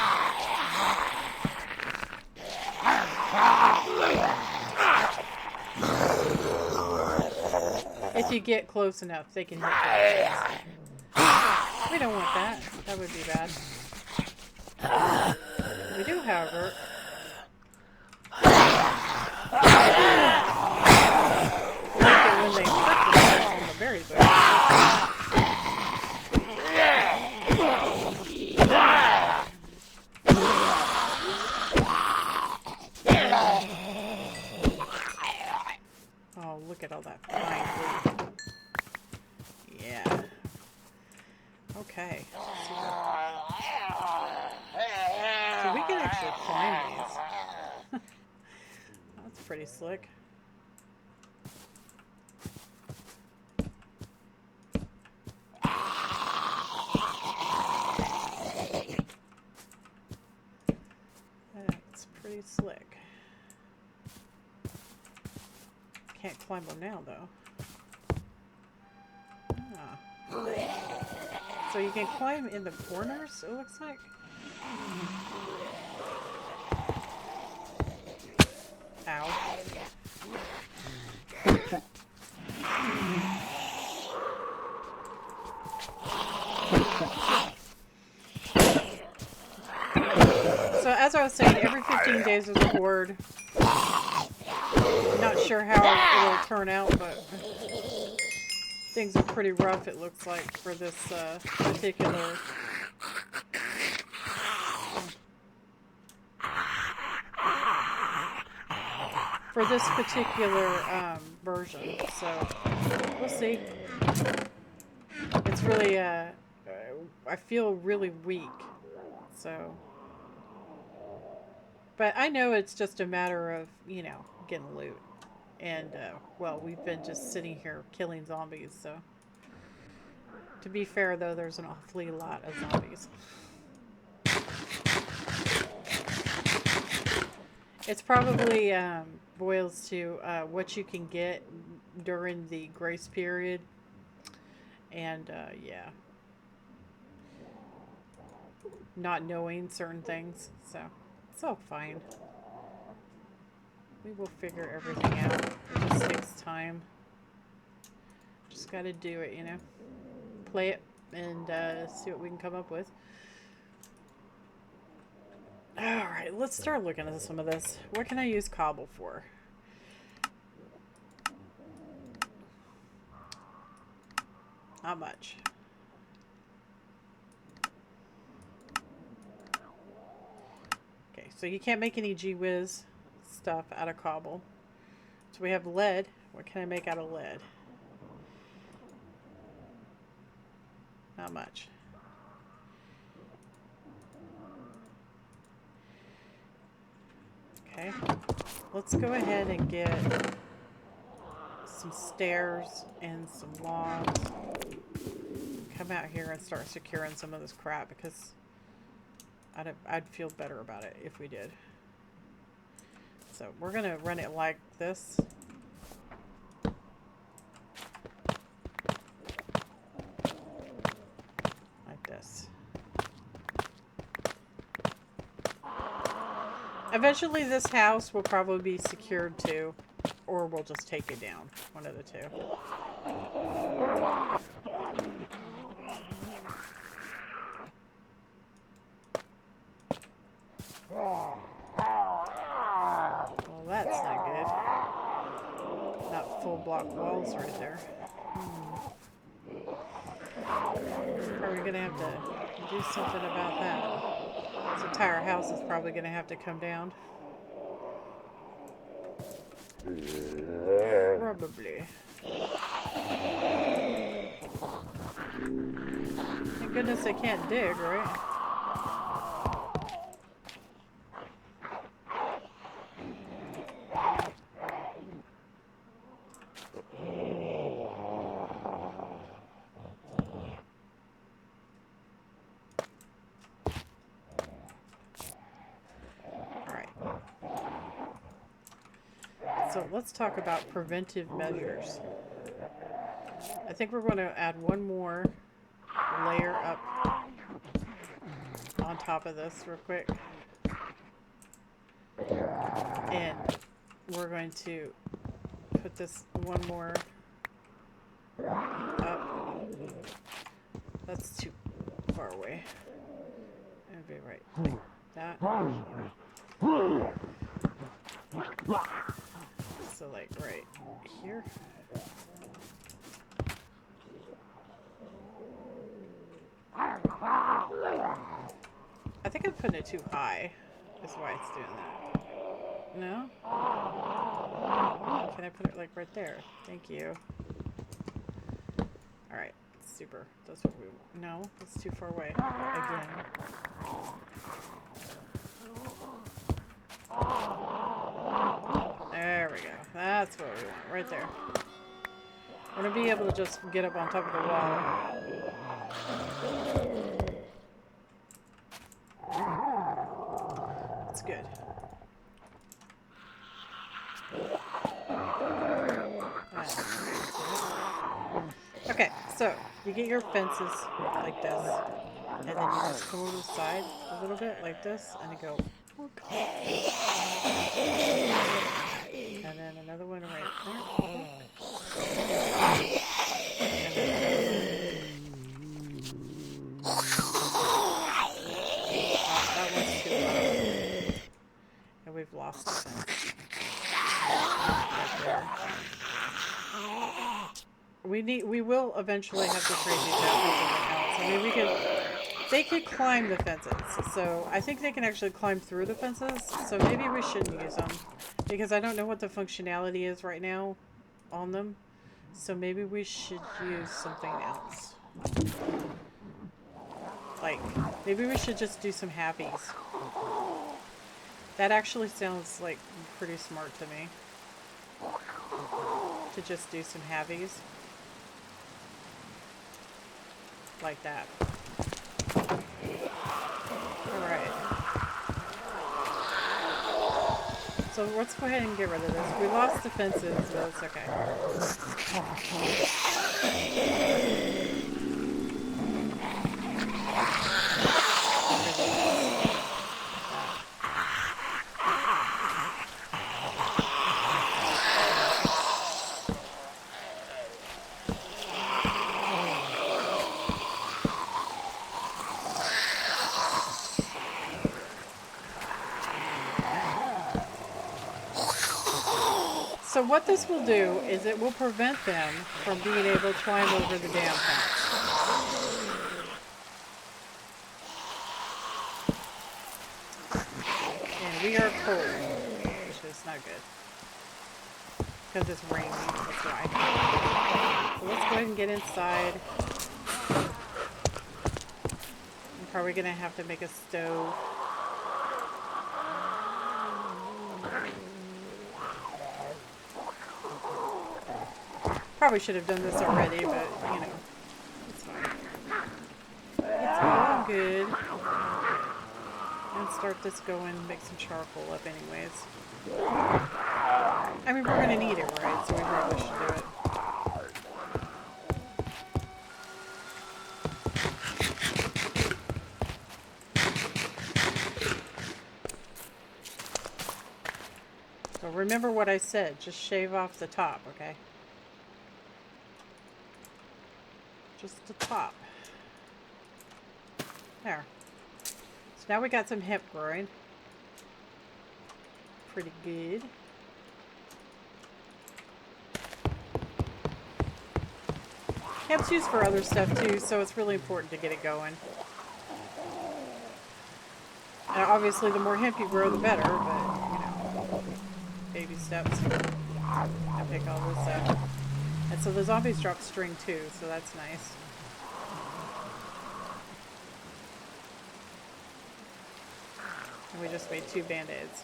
If you get close enough, they can hit the fence. We don't want that. That would be bad. We do, however... like it when they put themselves on the berry bush. Oh, look at all that fine food. Yeah. Okay. So we can actually climb these. That's pretty slick. That's pretty slick. Can't climb them now, though. Ah. So you can climb in the corners, it looks like. Ow. So as I was saying, every 15 days there's a horde. Not sure how it'll turn out, but things are pretty rough, it looks like, for this particular version. So we'll see. It's really I feel really weak, so, but I know it's just a matter of, you know, getting loot. And, well, we've been just sitting here killing zombies, so. To be fair, though, there's an awfully lot of zombies. It's probably boils to what you can get during the grace period. And, yeah. not knowing certain things. So it's all fine. We will figure everything out. It just takes time. Just gotta do it, you know? Play it and see what we can come up with. Alright, let's start looking at some of this. What can I use cobble for? Not much. Okay, so you can't make any gee-whiz stuff out of cobble. So we have lead. What can I make out of lead? Not much. Okay, let's go ahead and get some stairs and some logs. Come out here and start securing some of this crap because I'd feel better about it if we did. So we're gonna run it like this. Like this. Eventually this house will probably be secured too, or we'll just take it down. One of the two. Well, that's not good. Not full block walls right there. Are we gonna have to do something about that? This entire house is probably gonna have to come down. Probably. Thank goodness I can't dig, right? So let's talk about preventive measures. I think we're going to add one more layer up on top of this real quick. And we're going to put this one more up. That's too far away. It'll be right like that. So like right here. I think I'm putting it too high. That's why it's doing that. No? Can I put it like right there? Thank you. Alright, super. That's what we want. No, that's too far away. Again. There we go. That's what we want, right there. We're gonna be able to just get up on top of the wall. That's good. Okay, so you get your fences like this, and then you just come over the side a little bit like this, and you go. And then another one right there. That one's too low. And we've lost it. We will eventually have to trade these out for something else. I mean, they could climb the fences. So I think they can actually climb through the fences. So maybe we shouldn't use them. Because I don't know what the functionality is right now on them. So maybe we should use something else. Like, maybe we should just do some happies. That actually sounds like pretty smart to me. To just do some happies. Like that. Alright. So let's go ahead and get rid of this. We lost the fences, but it's okay. So what this will do is it will prevent them from being able to climb over the damn fence. And we are cold, which is not good. Because it's raining, that's why. So let's go ahead and get inside. I'm probably going to have to make a stove. Probably should have done this already, but, you know, it's fine. It's all good. And start this going, make some charcoal up anyways. I mean, we're going to need it, right? So we probably should do it. So remember what I said, just shave off the top, okay? Just the top. There. So now we got some hemp growing. Pretty good. Hemp's used for other stuff too, so it's really important to get it going. And obviously the more hemp you grow, the better, but, you know, baby steps. I pick all this up. And so the zombies drop string too, so that's nice. And we just made 2 band-aids.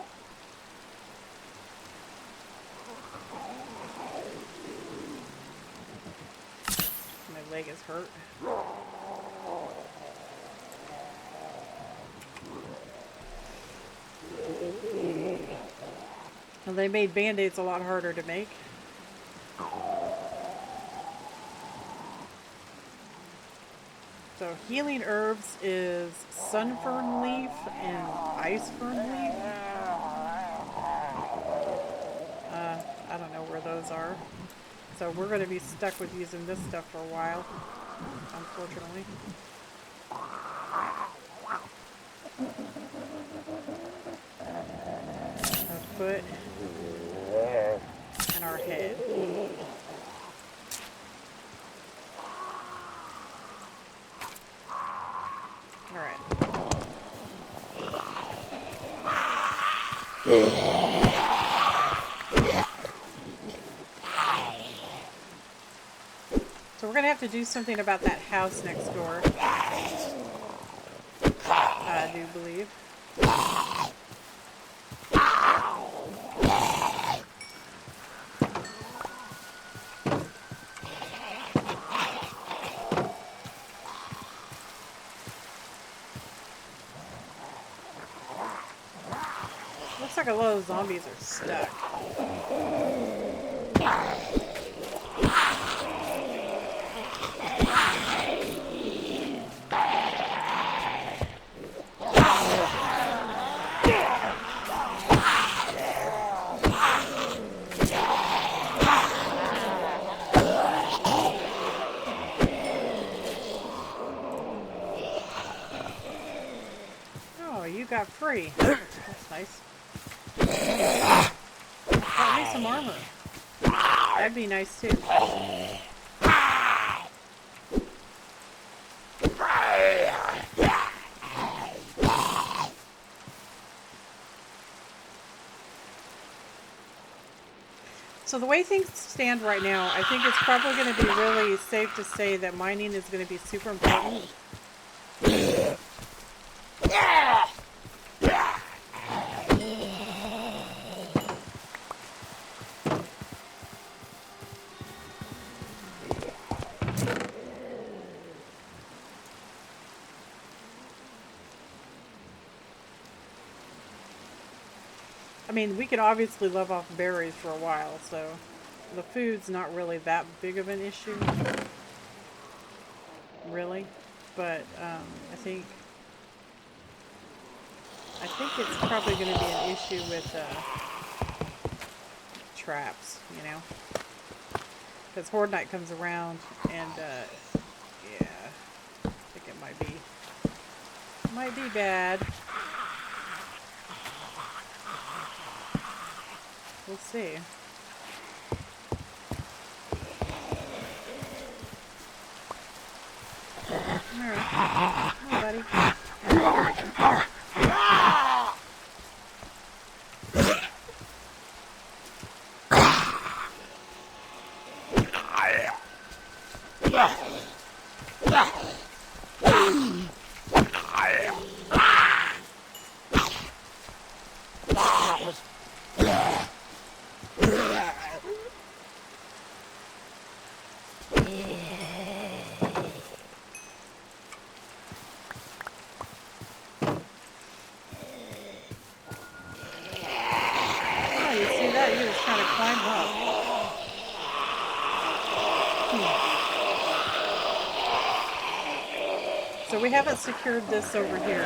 My leg is hurt. Well, they made band-aids a lot harder to make. So healing herbs is sunfern leaf and icefern leaf. I don't know where those are. So we're going to be stuck with using this stuff for a while, unfortunately. Our foot and our head. Alright. So we're going to have to do something about that house next door. I do believe. Looks like a lot of zombies are stuck. Oh, you got free. That's nice. Got me some armor. That'd be nice too. So the way things stand right now, I think it's probably going to be really safe to say that mining is going to be super important. I mean, we can obviously live off berries for a while, so the food's not really that big of an issue, really. But I think I think it's probably going to be an issue with traps, you know? Because Horde Night comes around and, yeah, I think it might be bad. We'll see. Alright. Hi, buddy. So we haven't secured this over here.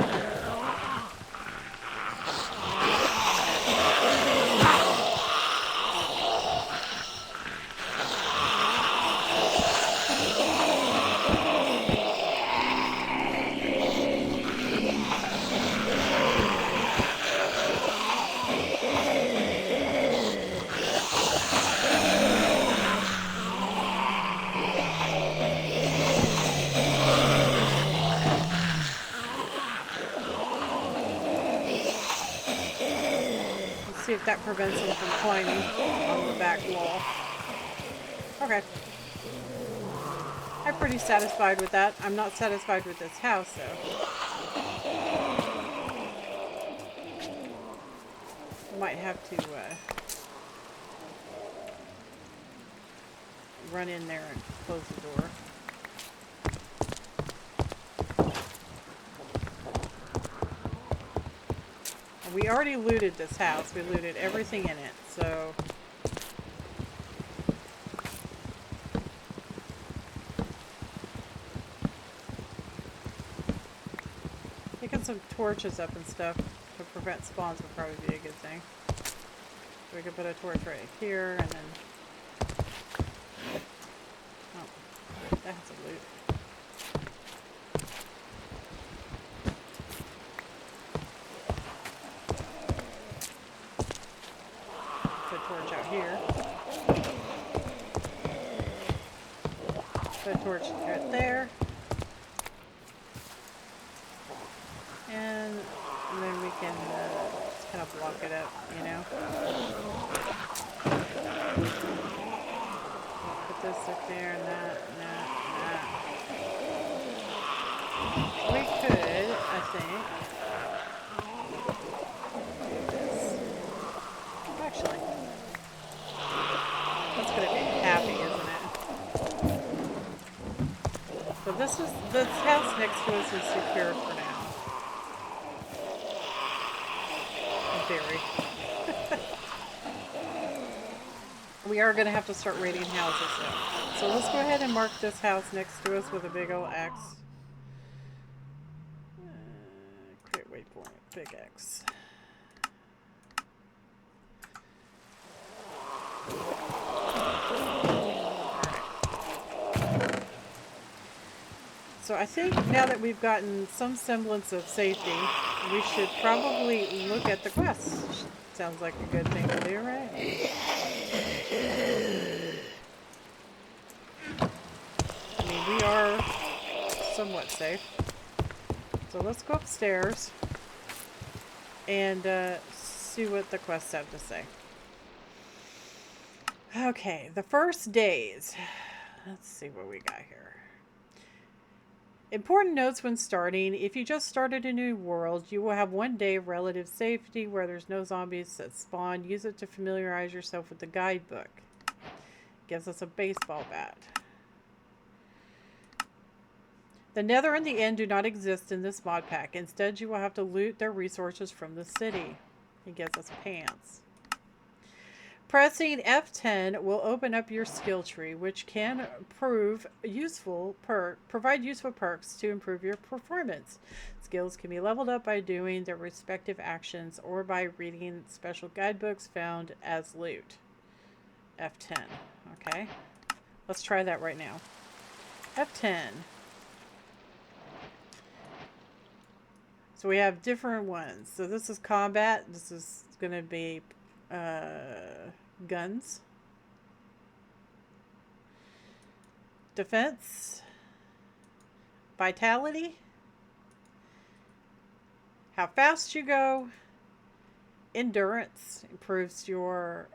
See if that prevents them from climbing on the back wall. Okay. I'm pretty satisfied with that. I'm not satisfied with this house, though. Might have to run in there and close the door. We already looted this house. We looted everything in it, so... Picking some torches up and stuff to prevent spawns would probably be a good thing. So we could put a torch right here, and then... Oh, that's a loot. Torch out here. Put a torch right there. And then we can just kind of block it up, you know. Put this up there and that, and that, and that. We could, I think. Actually. That's gonna be happy, isn't it? So this house next to us is secure for now. In theory. We are gonna have to start raiding houses though. So let's go ahead and mark this house next to us with a big old X. Create waypoint, big X. So I think now that we've gotten some semblance of safety, we should probably look at the quests. Sounds like a good thing to do, right? I mean, we are somewhat safe. So let's go upstairs and see what the quests have to say. Okay, the first days. Let's see what we got here. Important notes when starting. If you just started a new world, you will have 1 day of relative safety where there's no zombies that spawn. Use it to familiarize yourself with the guidebook. Gives us a baseball bat. The Nether and the End do not exist in this mod pack. Instead, you will have to loot their resources from the city. It gives us pants. Pressing F10 will open up your skill tree, which can provide useful perks to improve your performance. Skills can be leveled up by doing their respective actions or by reading special guidebooks found as loot. F10. Okay. Let's try that right now. F10. So we have different ones. So this is combat. This is going to be guns. Defense. Vitality. How fast you go. Endurance. Improves your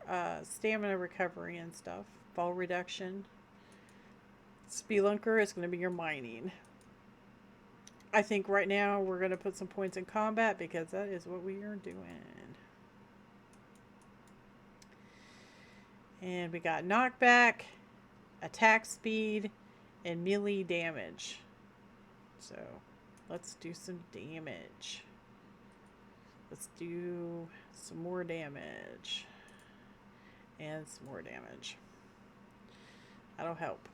stamina recovery and stuff. Fall reduction. Spelunker is going to be your mining. I think right now we're going to put some points in combat because that is what we are doing. And we got knockback, attack speed, and melee damage. So let's do some damage. Let's do some more damage. And some more damage. That'll help.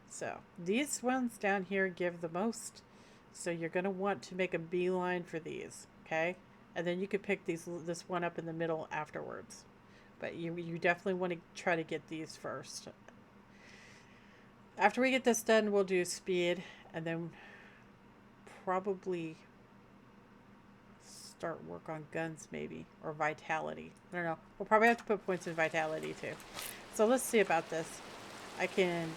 So these ones down here give the most. So you're going to want to make a beeline for these. Okay? And then you could pick this one up in the middle afterwards. But you definitely want to try to get these first. After we get this done, we'll do speed. And then probably start work on guns maybe. Or vitality. I don't know. We'll probably have to put points in vitality too. So let's see about this. I can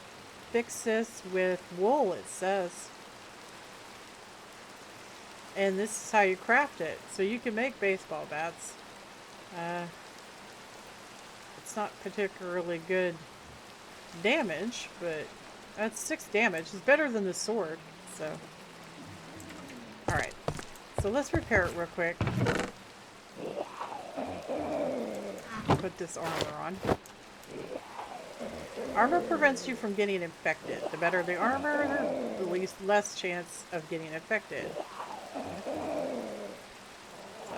fix this with wool, it says. And this is how you craft it. So you can make baseball bats. It's not particularly good damage, but that's 6 damage. It's better than the sword. So, alright. So let's repair it real quick. Put this armor on. Armor prevents you from getting infected. The better the armor, the less chance of getting infected. So,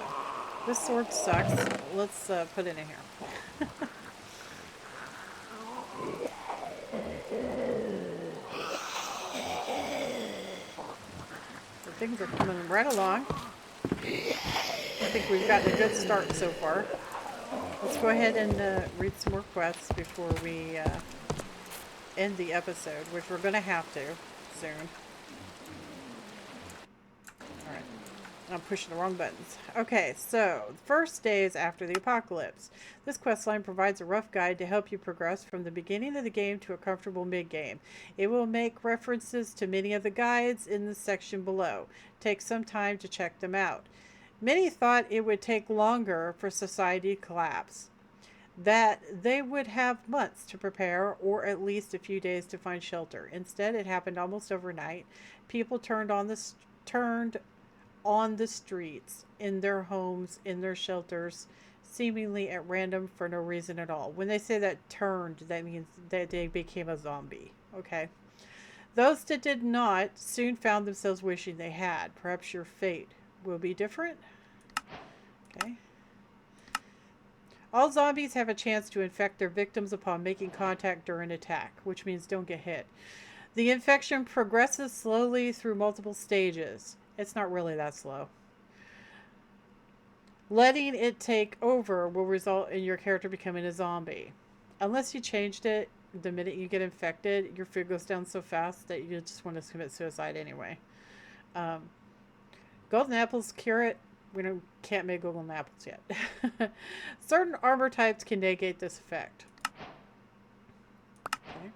this sword sucks. Let's put it in here. So things are coming right along. I think we've gotten a good start so far. Let's go ahead and read some more quests before we end the episode, which we're going to have to soon. Alright. I'm pushing the wrong buttons. Okay, so first days after the apocalypse. This questline provides a rough guide to help you progress from the beginning of the game to a comfortable mid-game. It will make references to many of the guides in the section below. Take some time to check them out. Many thought it would take longer for society to collapse, that they would have months to prepare or at least a few days to find shelter. Instead, it happened almost overnight. People turned on the streets, in their homes, in their shelters, seemingly at random for no reason at all. When they say that turned, that means that they became a zombie. Okay. Those that did not soon found themselves wishing they had. Perhaps your fate will be different. Okay. All zombies have a chance to infect their victims upon making contact during attack, which means don't get hit. The infection progresses slowly through multiple stages. It's not really that slow. Letting it take over will result in your character becoming a zombie. Unless you changed it, the minute you get infected, your food goes down so fast that you just want to commit suicide anyway. Golden apples cure it. We can't make golden apples yet. Certain armor types can negate this effect. Okay.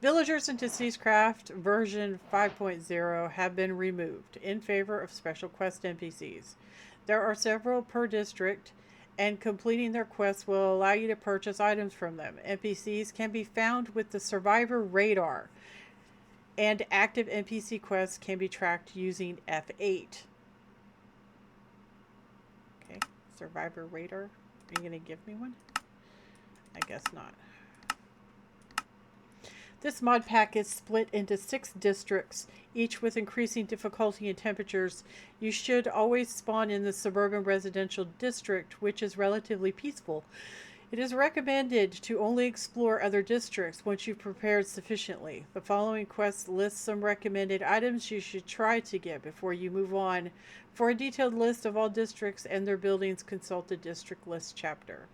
Villagers in Deceasedcraft version 5.0 have been removed in favor of special quest NPCs. There are several per district, and completing their quests will allow you to purchase items from them. NPCs can be found with the Survivor Radar, and active NPC quests can be tracked using F8. Okay, Survivor Radar. Are you going to give me one? I guess not. This mod pack is split into 6 districts, each with increasing difficulty and temperatures. You should always spawn in the suburban residential district, which is relatively peaceful. It is recommended to only explore other districts once you've prepared sufficiently. The following quest lists some recommended items you should try to get before you move on. For a detailed list of all districts and their buildings, consult the district list chapter.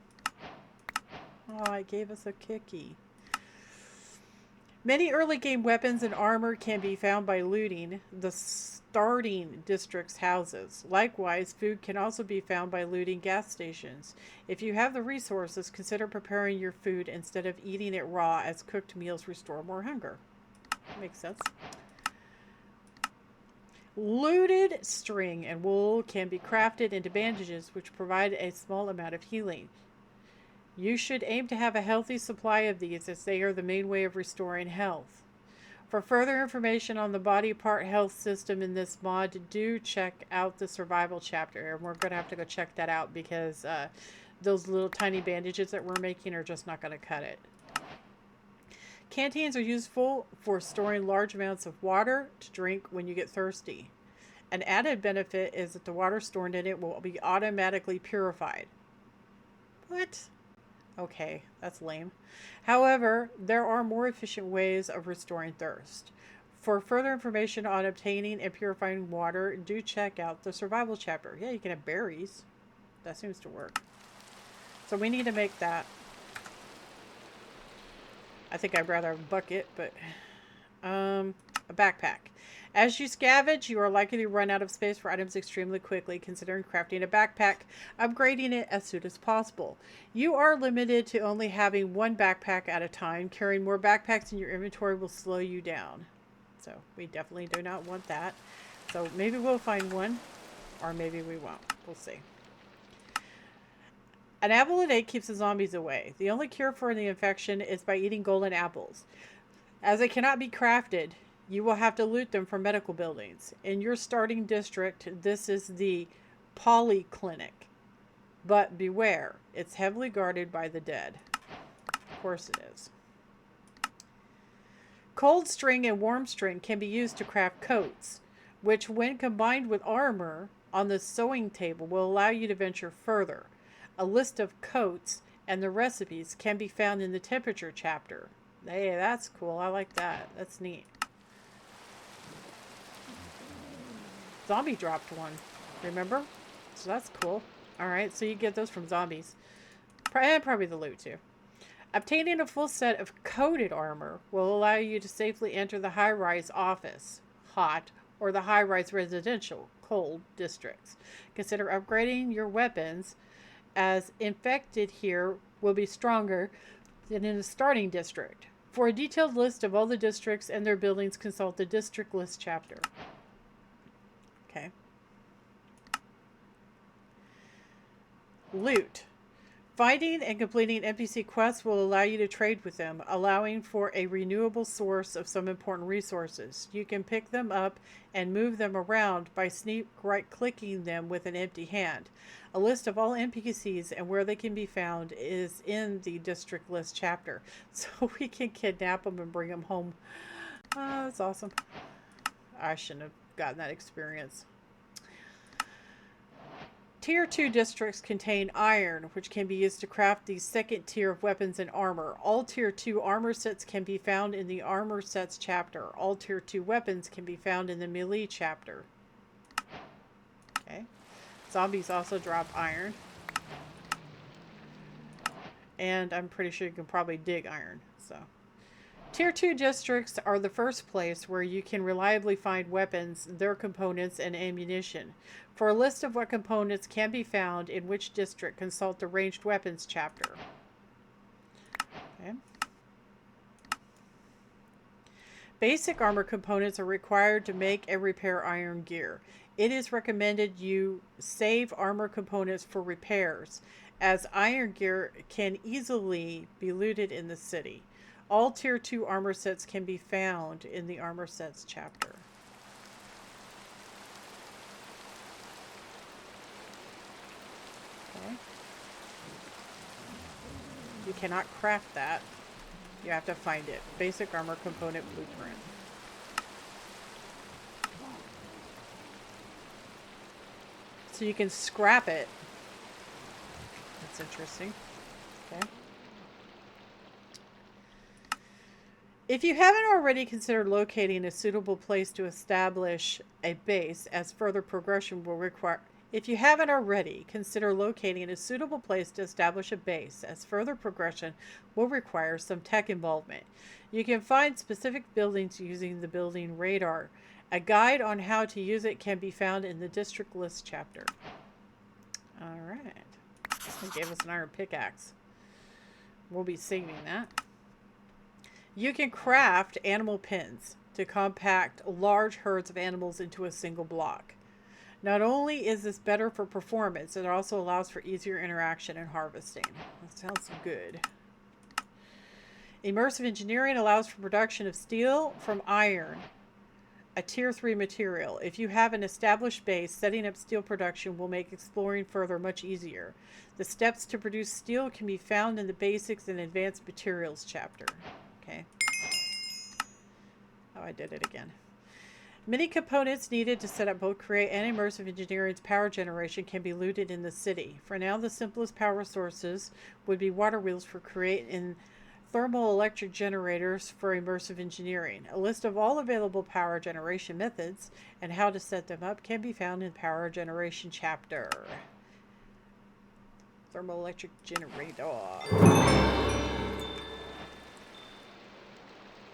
Oh, it gave us a cookie. Many early game weapons and armor can be found by looting the starting district's houses. Likewise, food can also be found by looting gas stations. If you have the resources, consider preparing your food instead of eating it raw, as cooked meals restore more hunger. Makes sense. Looted string and wool can be crafted into bandages, which provide a small amount of healing. You should aim to have a healthy supply of these, as they are the main way of restoring health. For further information on the body part health system in this mod, do check out the survival chapter. And we're going to have to go check that out because those little tiny bandages that we're making are just not going to cut it. Canteens are useful for storing large amounts of water to drink when you get thirsty. An added benefit is that the water stored in it will be automatically purified. What? Okay, that's lame. However, there are more efficient ways of restoring thirst. For further information on obtaining and purifying water, do check out the survival chapter. Yeah, you can have berries. That seems to work. So we need to make that. I think I'd rather have a bucket, but a backpack. As you scavenge, you are likely to run out of space for items extremely quickly. Considering crafting a backpack, upgrading it as soon as possible. You are limited to only having 1 backpack at a time. Carrying more backpacks in your inventory will slow you down. So we definitely do not want that. So maybe we'll find one, or maybe we won't. We'll see. An apple a day keeps the zombies away. The only cure for the infection is by eating golden apples. As they cannot be crafted, you will have to loot them from medical buildings. In your starting district, this is the polyclinic. But beware, it's heavily guarded by the dead. Of course it is. Cold string and warm string can be used to craft coats, which when combined with armor on the sewing table will allow you to venture further. A list of coats and the recipes can be found in the temperature chapter. Hey, that's cool. I like that. That's neat. Zombie dropped one, remember? So that's cool. Alright, so you get those from zombies. And probably the loot too. Obtaining a full set of coated armor will allow you to safely enter the high-rise office, hot, or the high-rise residential, cold districts. Consider upgrading your weapons, as infected here will be stronger than in the starting district. For a detailed list of all the districts and their buildings, consult the district list chapter. Okay. Loot. Finding and completing NPC quests will allow you to trade with them, allowing for a renewable source of some important resources. You can pick them up and move them around by right-clicking them with an empty hand. A list of all NPCs and where they can be found is in the district list chapter, so we can kidnap them and bring them home. That's awesome. I shouldn't have gotten that experience. Tier 2 districts contain iron, which can be used to craft the second tier of weapons and armor. All Tier 2 armor sets can be found in the armor sets chapter. All Tier 2 weapons can be found in the melee chapter. Okay. Zombies also drop iron. And I'm pretty sure you can probably dig iron, so. Tier 2 districts are the first place where you can reliably find weapons, their components, and ammunition. For a list of what components can be found in which district, consult the ranged weapons chapter. Okay. Basic armor components are required to make and repair iron gear. It is recommended you save armor components for repairs, as iron gear can easily be looted in the city. All Tier 2 armor sets can be found in the armor sets chapter. Okay. You cannot craft that You have to find it. Basic armor component blueprint. So you can scrap it. That's interesting. Okay. If you haven't already considered locating a suitable place to establish a base, as further progression will require... If you haven't already, consider locating a suitable place to establish a base, as further progression will require some tech involvement. You can find specific buildings using the building radar. A guide on how to use it can be found in the district list chapter. Alright. It gave us an iron pickaxe. We'll be saving that. You can craft animal pens to compact large herds of animals into a single block. Not only is this better for performance, it also allows for easier interaction and harvesting. That sounds good. Immersive engineering allows for production of steel from iron, a tier 3 material. If you have an established base, setting up steel production will make exploring further much easier. The steps to produce steel can be found in the basics and advanced materials chapter. Okay. Oh, I did it again. Many components needed to set up both create and immersive engineering's power generation can be looted in the city. For now, the simplest power sources would be water wheels for create and thermal electric generators for immersive engineering. A list of all available power generation methods and how to set them up can be found in power generation chapter. Thermal electric generator.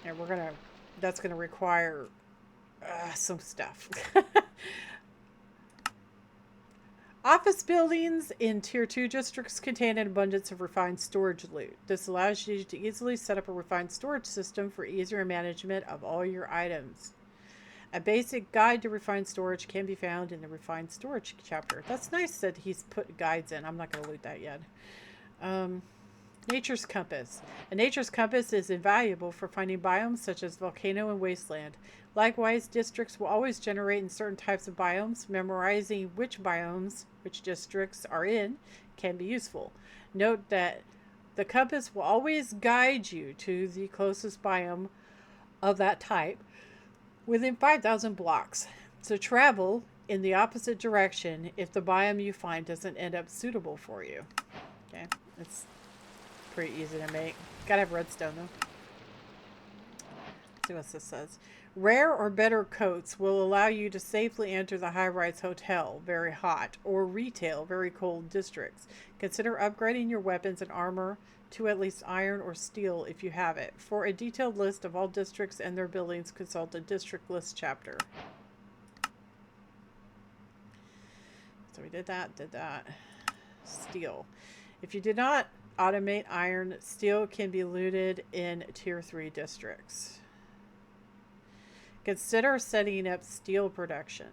And that's gonna require some stuff. Office buildings in Tier 2 districts contain an abundance of refined storage loot. This allows you to easily set up a refined storage system for easier management of all your items. A basic guide to refined storage can be found in the refined storage chapter. That's nice that he's put guides in. I'm not going to loot that yet. Nature's compass. A nature's compass is invaluable for finding biomes such as volcano and wasteland. Likewise, districts will always generate in certain types of biomes. Memorizing which biomes, which districts are in, can be useful. Note that the compass will always guide you to the closest biome of that type within 5,000 blocks. So travel in the opposite direction if the biome you find doesn't end up suitable for you. Okay, it's pretty easy to make. Gotta have redstone though. Let's see what this says. Rare or better coats will allow you to safely enter the high-rise hotel, very hot, or retail, very cold districts. Consider upgrading your weapons and armor to at least iron or steel if you have it. For a detailed list of all districts and their buildings, consult the district list chapter. So we did that. Steel. If you did not automate iron, steel can be looted in Tier 3 districts. Consider setting up steel production.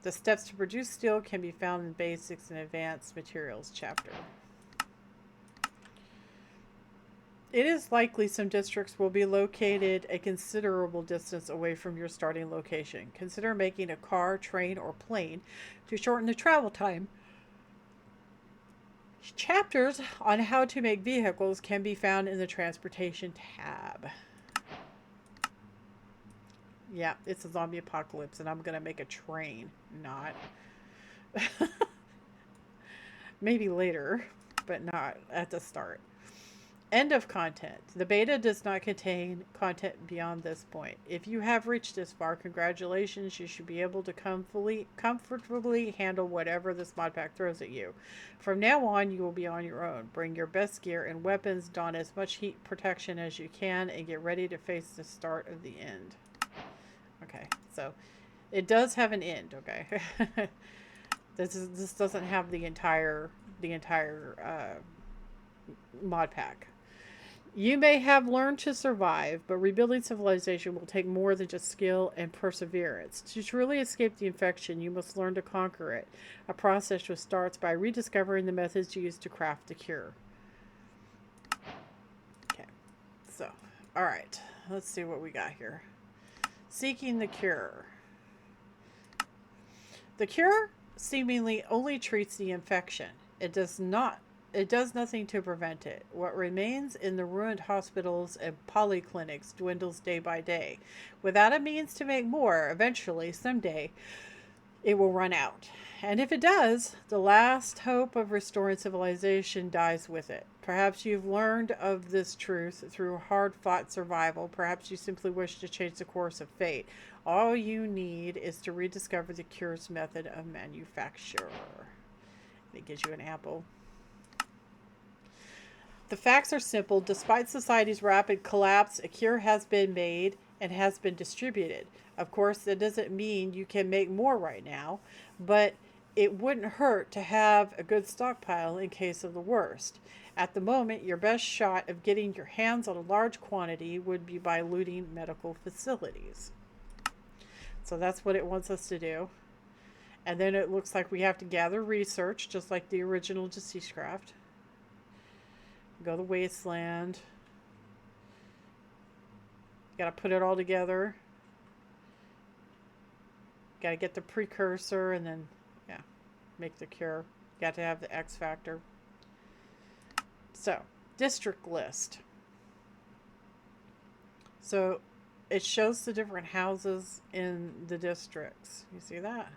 The steps to produce steel can be found in Basics and Advanced Materials chapter. It is likely some districts will be located a considerable distance away from your starting location. Consider making a car, train, or plane to shorten the travel time. Chapters on how to make vehicles can be found in the Transportation tab. Yeah, it's a zombie apocalypse, and I'm going to make a train. Not. Maybe later, but not at the start. End of content. The beta does not contain content beyond this point. If you have reached this far, congratulations. You should be able to comfortably handle whatever this modpack throws at you. From now on, you will be on your own. Bring your best gear and weapons, don as much heat protection as you can, and get ready to face the start of the end. Okay, so it does have an end. Okay, this doesn't have the entire mod pack. You may have learned to survive, but rebuilding civilization will take more than just skill and perseverance. To truly escape the infection, you must learn to conquer it. A process which starts by rediscovering the methods used to craft the cure. Okay, so all right, let's see what we got here. Seeking the cure. The cure seemingly only treats the infection. It does not It does nothing to prevent it. What remains in the ruined hospitals and polyclinics dwindles day by day. Without a means to make more, eventually, someday, it will run out. And if it does, the last hope of restoring civilization dies with it. Perhaps you've learned of this truth through hard fought survival. Perhaps you simply wish to change the course of fate. All you need is to rediscover the cure's method of manufacture. It gives you an apple. The facts are simple. Despite society's rapid collapse, a cure has been made and has been distributed. Of course, that doesn't mean you can make more right now, but it wouldn't hurt to have a good stockpile in case of the worst. At the moment, your best shot of getting your hands on a large quantity would be by looting medical facilities. So that's what it wants us to do. And then it looks like we have to gather research, just like the original Deceasedcraft. Go to the wasteland. Got to put it all together. Got to get the precursor and then, yeah, make the cure. Got to have the X factor. So, district list. So, it shows the different houses in the districts. You see that?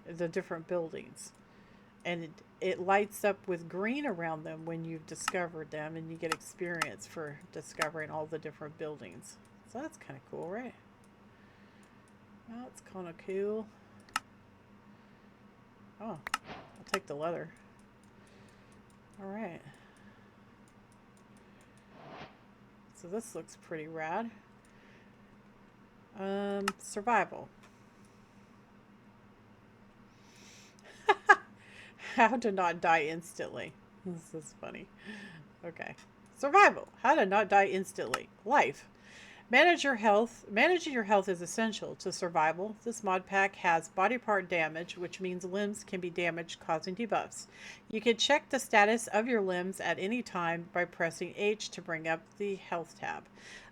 The different buildings. And it lights up with green around them when you've discovered them, and you get experience for discovering all the different buildings. So that's kind of cool, right? That's kind of cool. Oh, I'll take the leather. Alright. So this looks pretty rad. Survival. How to not die instantly. This is funny. Okay. Survival. How to not die instantly. Life. Managing your health is essential to survival. This mod pack has body part damage, which means limbs can be damaged, causing debuffs. You can check the status of your limbs at any time by pressing H to bring up the health tab.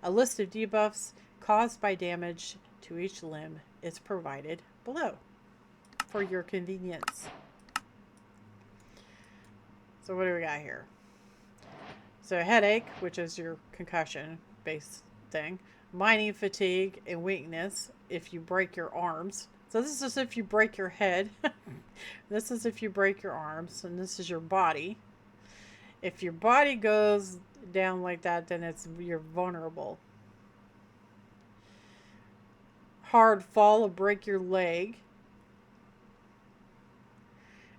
A list of debuffs caused by damage to each limb is provided below for your convenience. So what do we got here? So headache, which is your concussion based thing. Mining fatigue and weakness if you break your arms. So this is if you break your head. This is if you break your arms. And this is your body. If your body goes down like that, then you're vulnerable. Hard fall will break your leg.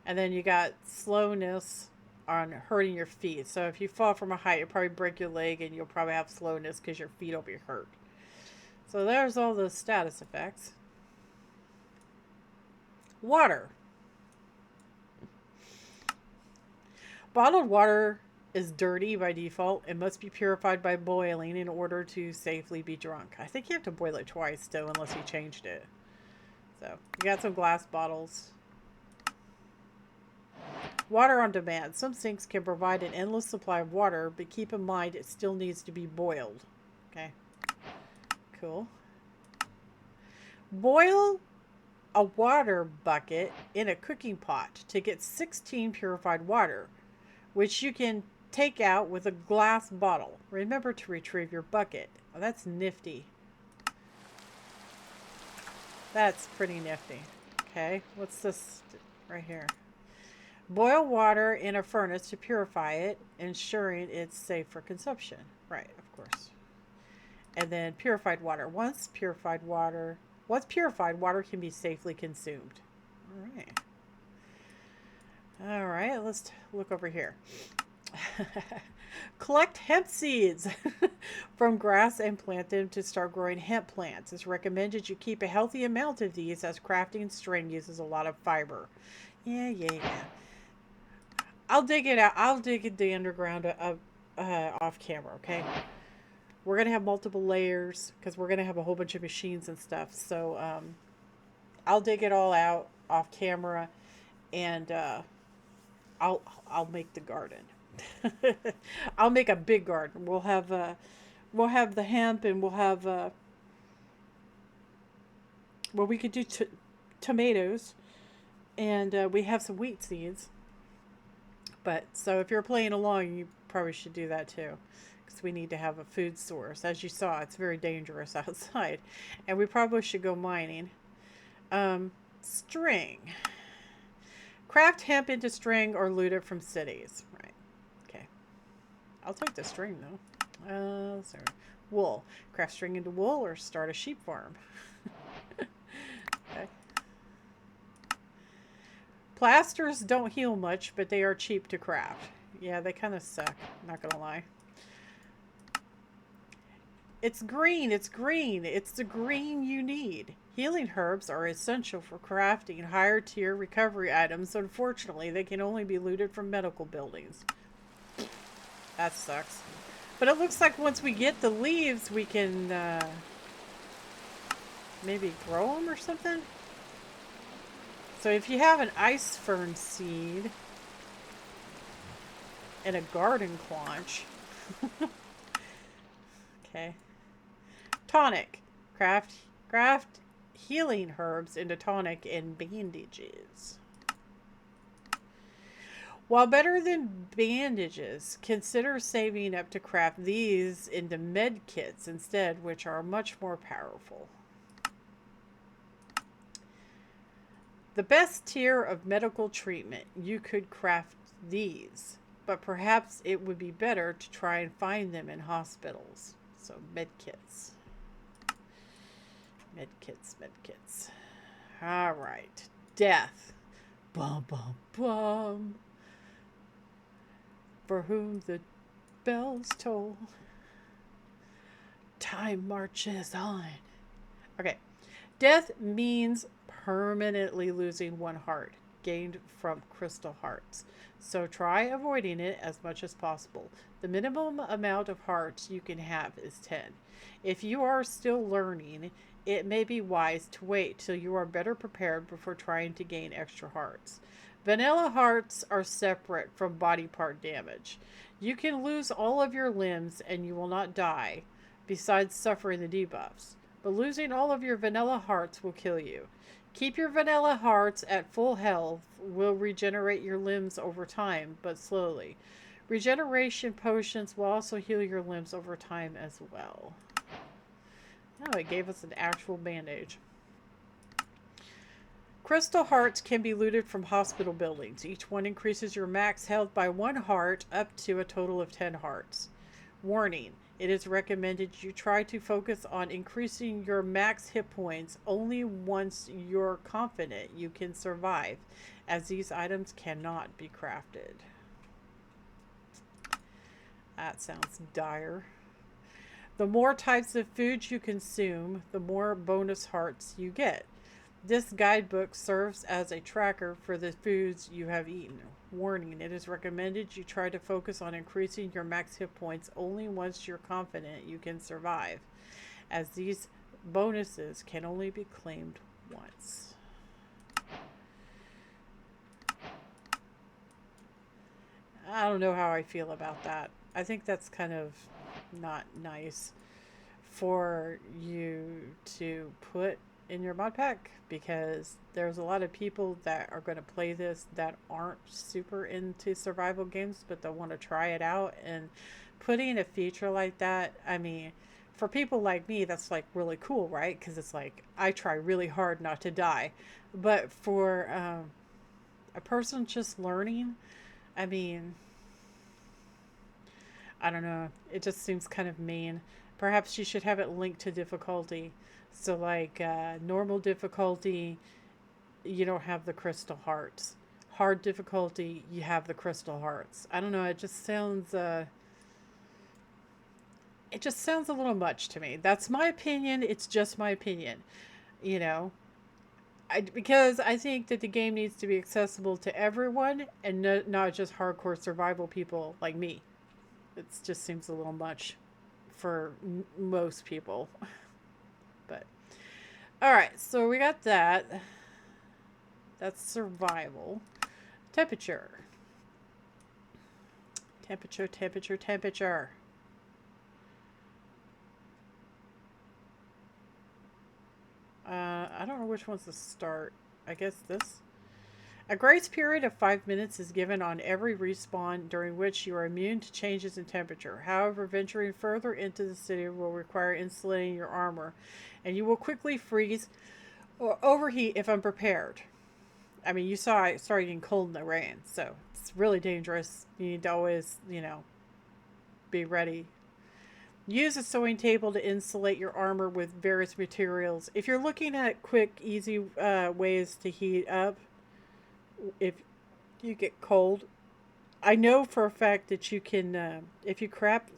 And then you got slowness on hurting your feet. So if you fall from a height, you'll probably break your leg and you'll probably have slowness because your feet will be hurt. So there's all those status effects. Water. Bottled water is dirty by default and must be purified by boiling in order to safely be drunk. I think you have to boil it twice though, unless you changed it. So you got some glass bottles. Water on demand. Some sinks can provide an endless supply of water, but keep in mind it still needs to be boiled. Okay. Cool. Boil a water bucket in a cooking pot to get 16 purified water, which you can take out with a glass bottle. Remember to retrieve your bucket. Oh, that's nifty. That's pretty nifty. Okay. What's this right here? Boil water in a furnace to purify it, ensuring it's safe for consumption. Right, of course. And then purified water. Once purified, water can be safely consumed. All right, let's look over here. Collect hemp seeds from grass and plant them to start growing hemp plants. It's recommended you keep a healthy amount of these as crafting string uses a lot of fiber. Yeah. I'll dig it out. I'll dig it the underground off camera, okay? We're going to have multiple layers because we're going to have a whole bunch of machines and stuff. So I'll dig it all out off camera and I'll make the garden. I'll make a big garden. We'll have the hemp and we'll have we could do tomatoes and we have some wheat seeds. But so if you're playing along, you probably should do that too. Because we need to have a food source. As you saw, it's very dangerous outside. And we probably should go mining. String. Craft hemp into string or loot it from cities. Right. Okay. I'll take the string though. Sorry. Wool. Craft string into wool or start a sheep farm. Okay. Plasters don't heal much, but they are cheap to craft. Yeah, they kind of suck. Not gonna lie. It's green. It's green. It's the green you need. Healing herbs are essential for crafting higher tier recovery items. Unfortunately, they can only be looted from medical buildings. That sucks. But it looks like once we get the leaves, we can maybe grow them or something. So if you have an ice fern seed and a garden claunch. Okay. Tonic. Craft healing herbs into tonic and bandages. While better than bandages, consider saving up to craft these into med kits instead, which are much more powerful. The best tier of medical treatment, you could craft these, but perhaps it would be better to try and find them in hospitals. So med kits. Med kits. All right. Death. Bum, bum, bum. For whom the bells toll. Time marches on. Okay. Death means permanently losing one heart gained from crystal hearts. So try avoiding it as much as possible. The minimum amount of hearts you can have is 10. If you are still learning, it may be wise to wait till you are better prepared before trying to gain extra hearts. Vanilla hearts are separate from body part damage. You can lose all of your limbs and you will not die, besides suffering the debuffs. But losing all of your vanilla hearts will kill you. Keep your vanilla hearts at full health will regenerate your limbs over time, but slowly. Regeneration potions will also heal your limbs over time as well. Oh, it gave us an actual bandage. Crystal hearts can be looted from hospital buildings. Each one increases your max health by 1 heart up to a total of 10 hearts. Warning. It is recommended you try to focus on increasing your max hit points only once you're confident you can survive, as these items cannot be crafted. That sounds dire. The more types of food you consume, the more bonus hearts you get. This guidebook serves as a tracker for the foods you have eaten. Warning, it is recommended you try to focus on increasing your max hit points only once you're confident you can survive, as these bonuses can only be claimed once. I don't know how I feel about that. I think that's kind of not nice for you to put in your mod pack, because there's a lot of people that are going to play this that aren't super into survival games, but they want to try it out. And putting a feature like that, I mean, for people like me, that's like really cool, right? Because it's like I try really hard not to die. But for a person just learning, I mean, I don't know. It just seems kind of mean. Perhaps you should have it linked to difficulty. So like normal difficulty, you don't have the crystal hearts. Hard difficulty, you have the crystal hearts. I don't know. It just sounds a little much to me. That's my opinion. It's just my opinion. You know, because I think that the game needs to be accessible to everyone and not just hardcore survival people like me. It just seems a little much for most people. But all right, so we got that. That's survival. Temperature. I don't know which one's to start. I guess this. A grace period of 5 minutes is given on every respawn, during which you are immune to changes in temperature. However, venturing further into the city will require insulating your armor, and you will quickly freeze or overheat if unprepared. I mean, you saw it started getting cold in the rain, so it's really dangerous. You need to always, be ready. Use a sewing table to insulate your armor with various materials. If you're looking at quick, easy ways to heat up, if you get cold, I know for a fact that you can, if you craft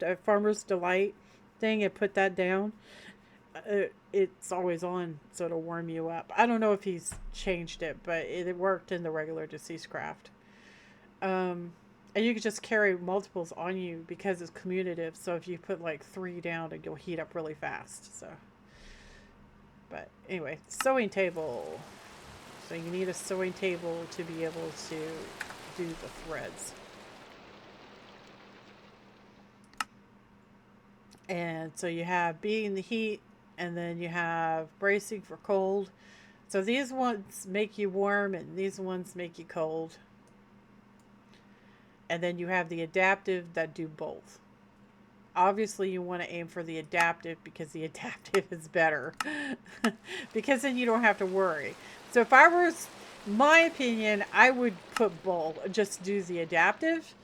a farmer's delight thing and put that down, it's always on, so it'll warm you up. I don't know if he's changed it, but it worked in the regular Deceasedcraft. And you can just carry multiples on you because it's commutative. So if you put like 3 down, you'll heat up really fast. So, but anyway, sewing table. So you need a sewing table to be able to do the threads. And so you have beating the heat, and then you have bracing for cold. So these ones make you warm, and these ones make you cold. And then you have the adaptive that do both. Obviously, you want to aim for the adaptive because the adaptive is better. Because then you don't have to worry. So if I was, my opinion, I would put both. Just do the adaptive.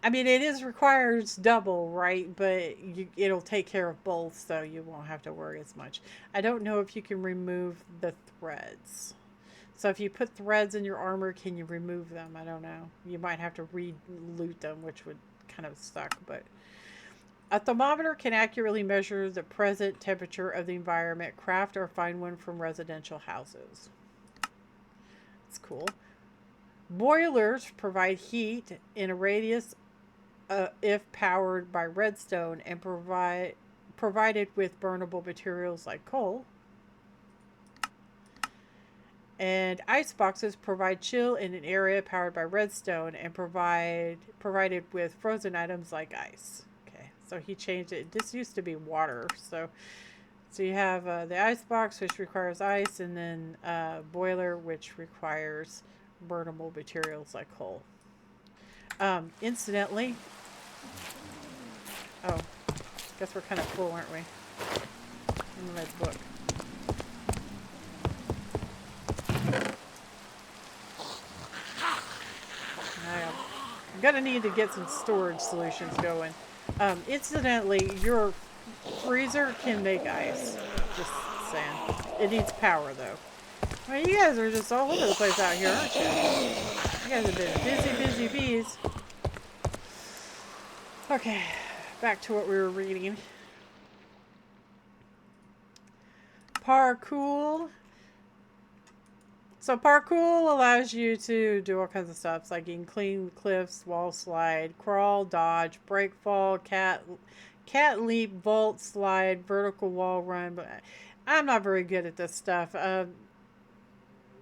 I mean, requires double, right? But it'll take care of both, so you won't have to worry as much. I don't know if you can remove the threads. So if you put threads in your armor, can you remove them? I don't know. You might have to re-loot them, which would kind of suck. But a thermometer can accurately measure the present temperature of the environment. Craft or find one from residential houses. That's cool. Boilers provide heat in a radius if powered by redstone and provided with burnable materials like coal. And ice boxes provide chill in an area powered by redstone and provided with frozen items like ice. Okay, so he changed it. This used to be water, so you have the ice box, which requires ice, and then boiler, which requires burnable materials like coal. Incidentally, oh, guess we're kind of full, aren't we? In my book. I'm gonna need to get some storage solutions going. Incidentally, your freezer can make ice. Just saying. It needs power though. Well, you guys are just all over the place out here, aren't you? You guys have been busy bees. Okay, back to what we were reading. Parkour. So parkour allows you to do all kinds of stuff, like you can clean cliffs, wall slide, crawl, dodge, break fall, cat leap, vault, slide, vertical wall run. But I'm not very good at this stuff.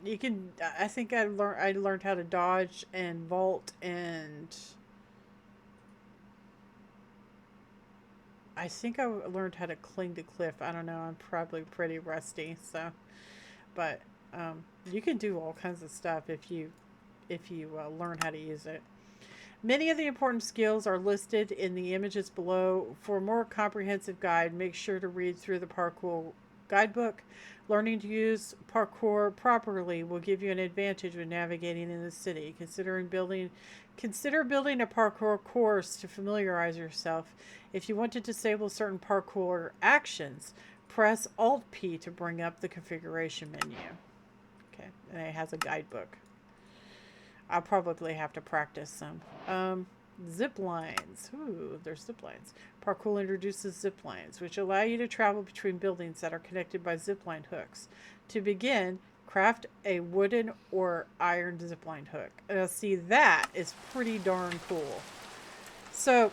You can. I think I learned how to dodge and vault, and I think I learned how to cling to cliff. I don't know. I'm probably pretty rusty. So, but. You can do all kinds of stuff if you learn how to use it. Many of the important skills are listed in the images below. For a more comprehensive guide, make sure to read through the parkour guidebook. Learning to use parkour properly will give you an advantage when navigating in the city. Consider building a parkour course to familiarize yourself. If you want to disable certain parkour actions, press Alt-P to bring up the configuration menu. Okay, and it has a guidebook. I'll probably have to practice some. Zip lines. Ooh, there's zip lines. Parkour introduces zip lines, which allow you to travel between buildings that are connected by zipline hooks. To begin, craft a wooden or iron zipline hook. See, that is pretty darn cool. So,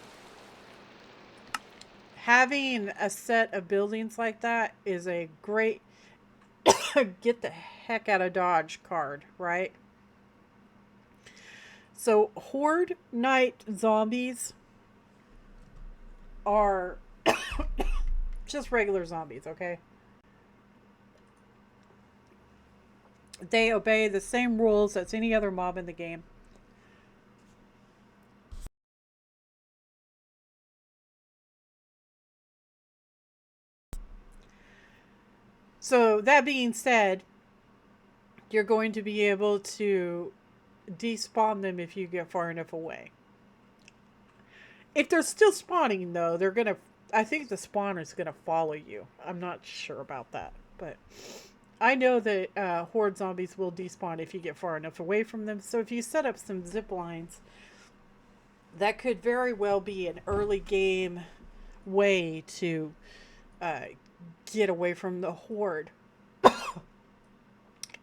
having a set of buildings like that is a great get the heck out of Dodge card, right? So horde night zombies are just regular zombies, okay? They obey the same rules as any other mob in the game. So that being said, you're going to be able to despawn them if you get far enough away. If they're still spawning, though, they're gonna. I think the spawner's gonna follow you. I'm not sure about that, but I know that horde zombies will despawn if you get far enough away from them. So if you set up some zip lines, that could very well be an early game way to uh, get away from the horde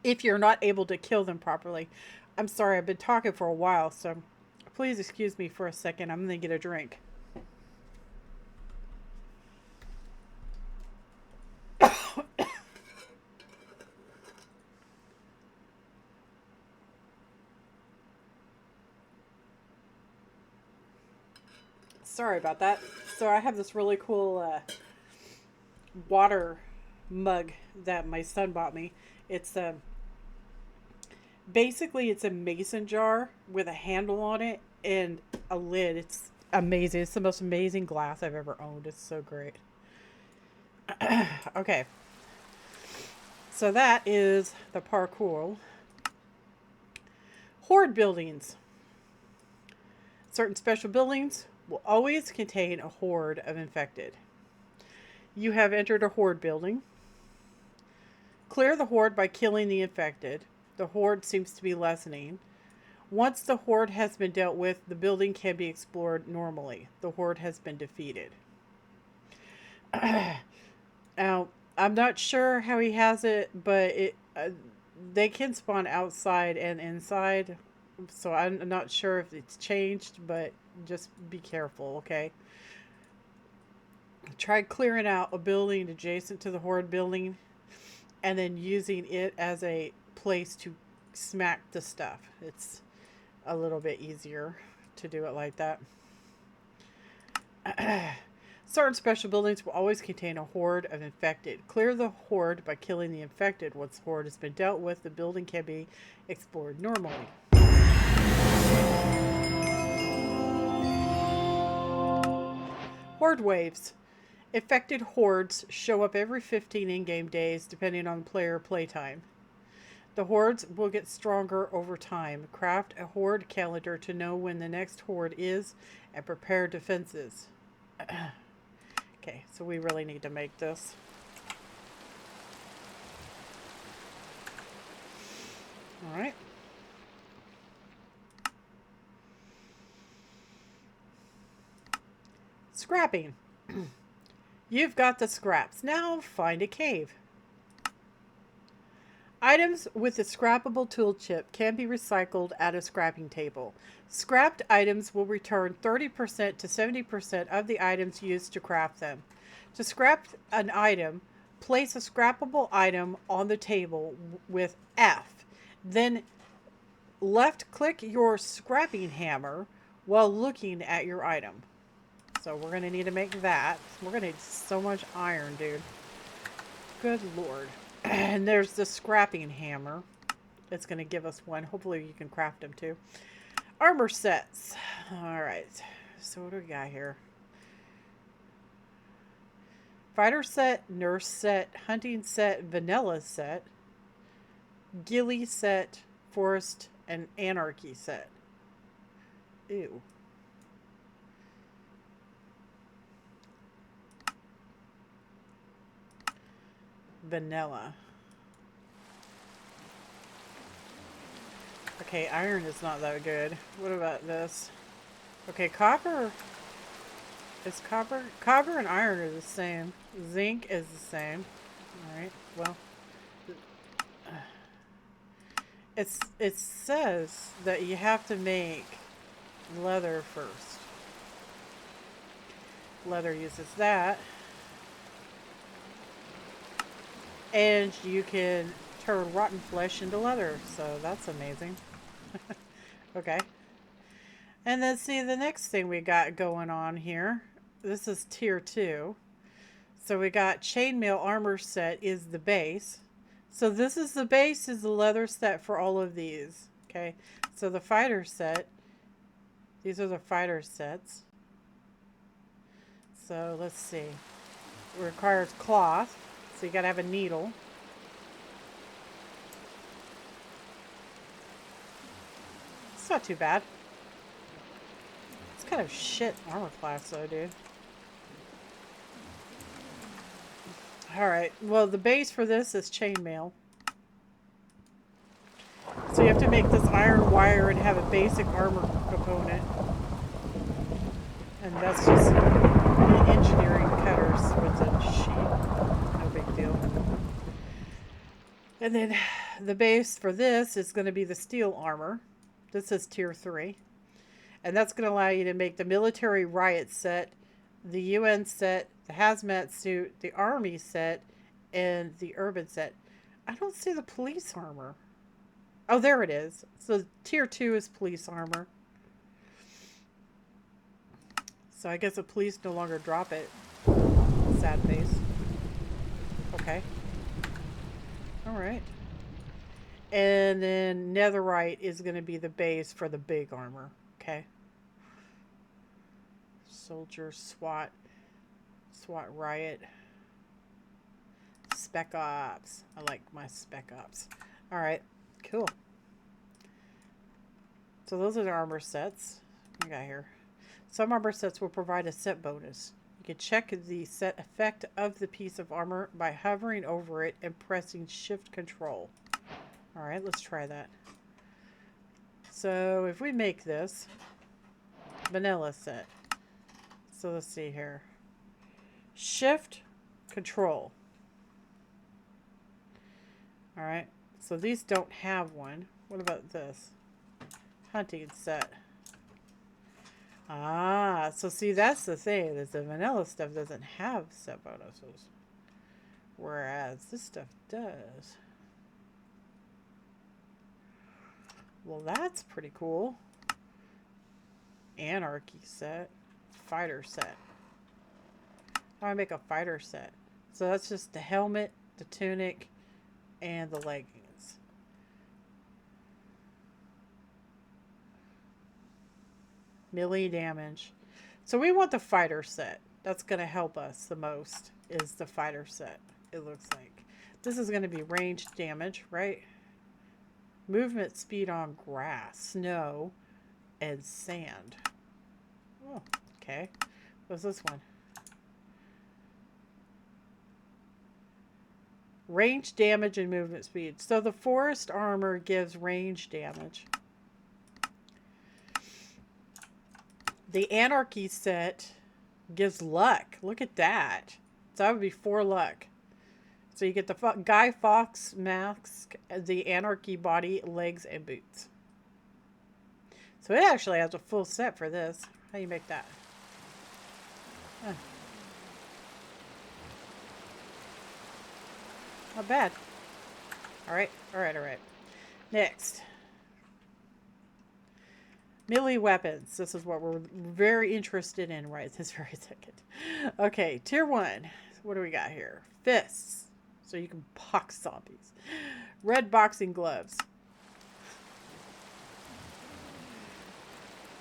if you're not able to kill them properly. I'm sorry, I've been talking for a while, so please excuse me for a second. I'm going to get a drink. Sorry about that. So I have this really cool water mug that my son bought me. It's basically it's a mason jar with a handle on it and a lid. It's amazing. It's the most amazing glass I've ever owned. It's so great. Okay. So that is the parkour. Horde buildings. Certain special buildings will always contain a horde of infected. You have entered a horde building. Clear the horde by killing the infected. The horde seems to be lessening. Once the horde has been dealt with, the building can be explored normally. The horde has been defeated. Now, I'm not sure how he has it, but they can spawn outside and inside. So I'm not sure if it's changed, but just be careful, okay? Try clearing out a building adjacent to the horde building and then using it as a place to smack the stuff. It's a little bit easier to do it like that. Certain special buildings will always contain a horde of infected. Clear the horde by killing the infected. Once the horde has been dealt with, the building can be explored normally. Horde waves. Infected hordes show up every 15 in-game days depending on player playtime. The hordes will get stronger over time. Craft a horde calendar to know when the next horde is and prepare defenses. Okay, so we really need to make this. Alright. Scrapping. You've got the scraps. Now find a cave. Items with the scrappable tool chip can be recycled at a scrapping table. Scrapped items will return 30% to 70% of the items used to craft them. To scrap an item, place a scrappable item on the table with F. Then left click your scrapping hammer while looking at your item. So we're going to need to make that. We're going to need so much iron, dude. Good lord. And there's the scrapping hammer. It's going to give us one. Hopefully you can craft them too. Armor sets. Alright. So what do we got here? Fighter set, nurse set, hunting set, vanilla set, ghillie set, forest, and anarchy set. Ew. Vanilla. Okay, iron is not that good. What about this? Okay, copper. Is copper and iron are the same. Zinc is the same. Alright, well. It says that you have to make leather first. Leather uses that. And you can turn rotten flesh into leather, so that's amazing. Okay. And then see the next thing we got going on here. This is tier 2. So we got chainmail armor set is the base. So this is the base, is the leather set for all of these. Okay, so the fighter set, these are the fighter sets. So let's see. It requires cloth, so you gotta have a needle. It's not too bad. It's kind of shit armor class though, dude. Alright, well the base for this is chainmail. So you have to make this iron wire and have a basic armor component. And that's just engineering cutters with a sheet. No big deal. And then the base for this is going to be the steel armor. This is tier 3. And that's going to allow you to make the military riot set, the UN set, the hazmat suit, the army set, and the urban set. I don't see the police armor. Oh, there it is. So tier 2 is police armor. So I guess the police no longer drop it. Sad face. Okay. Alright. And then netherite is going to be the base for the big armor. Okay. Soldier, SWAT. SWAT riot. Spec Ops. I like my Spec Ops. Alright. Cool. So those are the armor sets. What we got here? Some armor sets will provide a set bonus. You can check the set effect of the piece of armor by hovering over it and pressing shift control. Alright, let's try that. So if we make this vanilla set. So let's see here. Shift control. Alright, so these don't have one. What about this? Hunting set. Ah, so see, that's the thing, is the vanilla stuff doesn't have set bonuses. Whereas this stuff does. Well, that's pretty cool. Anarchy set. Fighter set. How do I make a fighter set? So that's just the helmet, the tunic, and the leggings. Melee damage. So we want the fighter set. That's going to help us the most, is the fighter set, it looks like. This is going to be ranged damage, right? Movement speed on grass, snow, and sand. Oh, okay. What's this one? Range damage and movement speed. So the forest armor gives range damage. The anarchy set gives luck. Look at that. So that would be 4 luck. So you get the Guy Fawkes mask, the anarchy body, legs, and boots. So it actually has a full set for this. How do you make that? Huh. Not bad. Alright, alright, alright. Next. Melee weapons. This is what we're very interested in right this very second. Okay, tier 1. What do we got here? Fists. So you can box zombies. Red boxing gloves.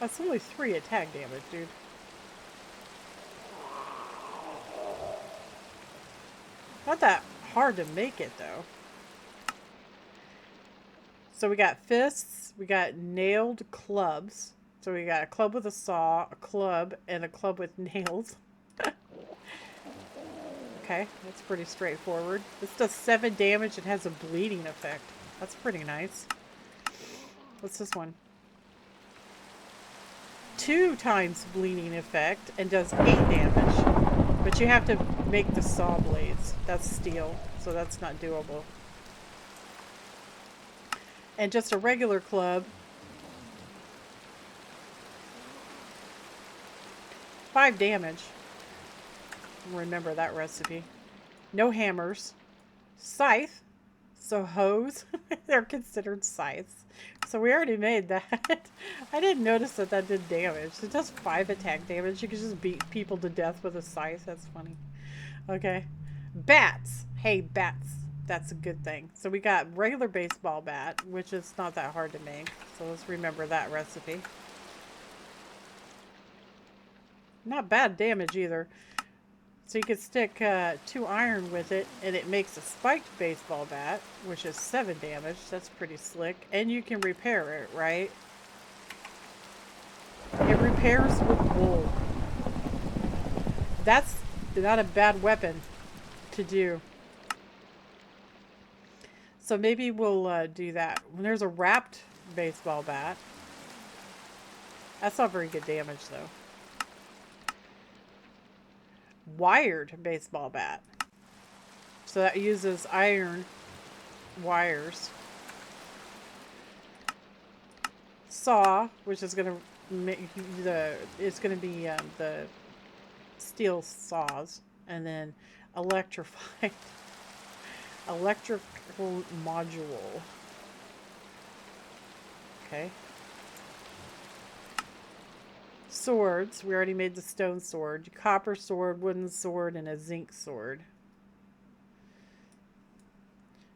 That's only 3 attack damage, dude. Not that hard to make it, though. So we got fists, we got nailed clubs. So we got a club with a saw, a club, and a club with nails. Okay, that's pretty straightforward. This does 7 damage and has a bleeding effect. That's pretty nice. What's this one? 2 times bleeding effect and does 8 damage. But you have to make the saw blades. That's steel, so that's not doable. And just a regular club. 5 damage. Remember that recipe. No hammers. Scythe. So hoes. They're considered scythes. So we already made that. I didn't notice that that did damage. It does 5 attack damage. You can just beat people to death with a scythe. That's funny. Okay. Bats. Hey, bats. That's a good thing. So we got regular baseball bat, which is not that hard to make. So let's remember that recipe. Not bad damage either. So you could stick 2 iron with it, and it makes a spiked baseball bat, which is 7 damage. That's pretty slick. And you can repair it, right? It repairs with wool. That's not a bad weapon to do. So maybe we'll do that. When there's a wrapped baseball bat, that's not very good damage though. Wired baseball bat. So that uses iron wires. Saw, which is going to make it's going to be the steel saws, and then electrified electrical module. Okay. Swords. We already made the stone sword. Copper sword, wooden sword, and a zinc sword.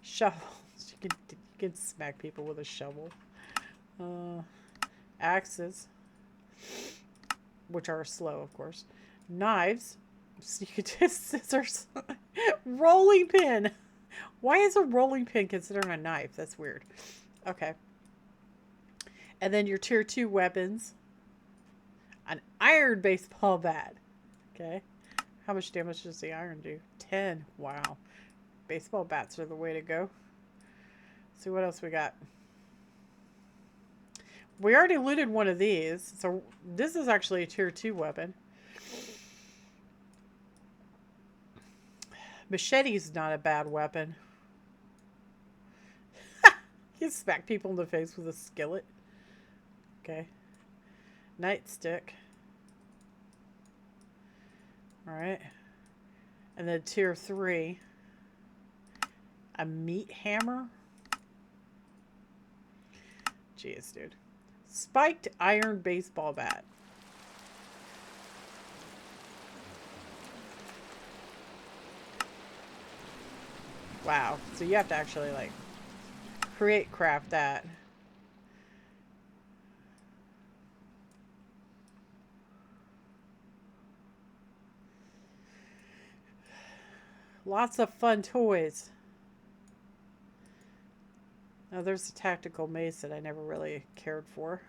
Shovels. You can smack people with a shovel. Axes, which are slow, of course. Knives. So you could just scissors. Rolling pin. Why is a rolling pin considered a knife? That's weird. Okay. And then your tier 2 weapons. An iron baseball bat. Okay. How much damage does the iron do? 10. Wow. Baseball bats are the way to go. Let's see what else we got. We already looted one of these. So this is actually a tier 2 weapon. Machete's not a bad weapon. You can smack people in the face with a skillet. Okay. Nightstick. Alright. And then tier 3. A meat hammer. Jeez, dude. Spiked iron baseball bat. Wow. So you have to actually like craft that. Lots of fun toys. Now there's a tactical mace that I never really cared for.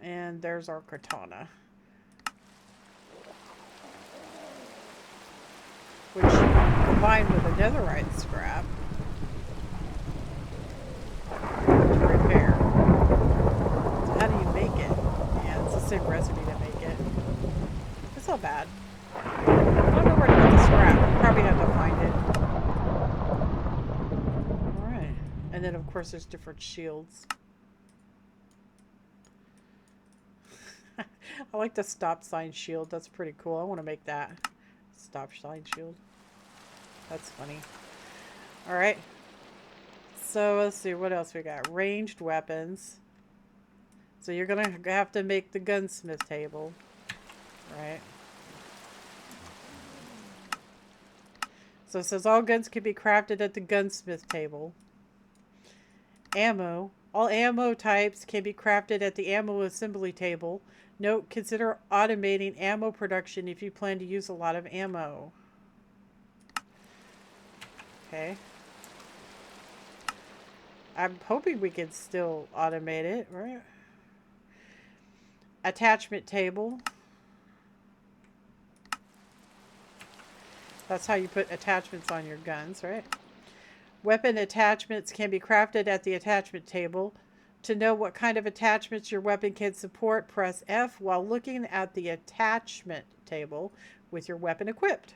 And there's our katana. Which combined with a netherite scrap to repair. So how do you make it? Yeah, it's the same recipe to make it. It's not bad. I don't know where to get the scrap. You probably have to find it. Alright. And then of course there's different shields. I like the stop sign shield. That's pretty cool. I want to make that. Stop sign shield. That's funny. Alright. So let's see what else we got. Ranged weapons. So you're going to have to make the gunsmith table. Right. So it says all guns can be crafted at the gunsmith table. Ammo. All ammo types can be crafted at the ammo assembly table. Note, consider automating ammo production if you plan to use a lot of ammo. Okay. I'm hoping we can still automate it, right? Attachment table. That's how you put attachments on your guns, right? Weapon attachments can be crafted at the attachment table. To know what kind of attachments your weapon can support, press F while looking at the attachment table with your weapon equipped.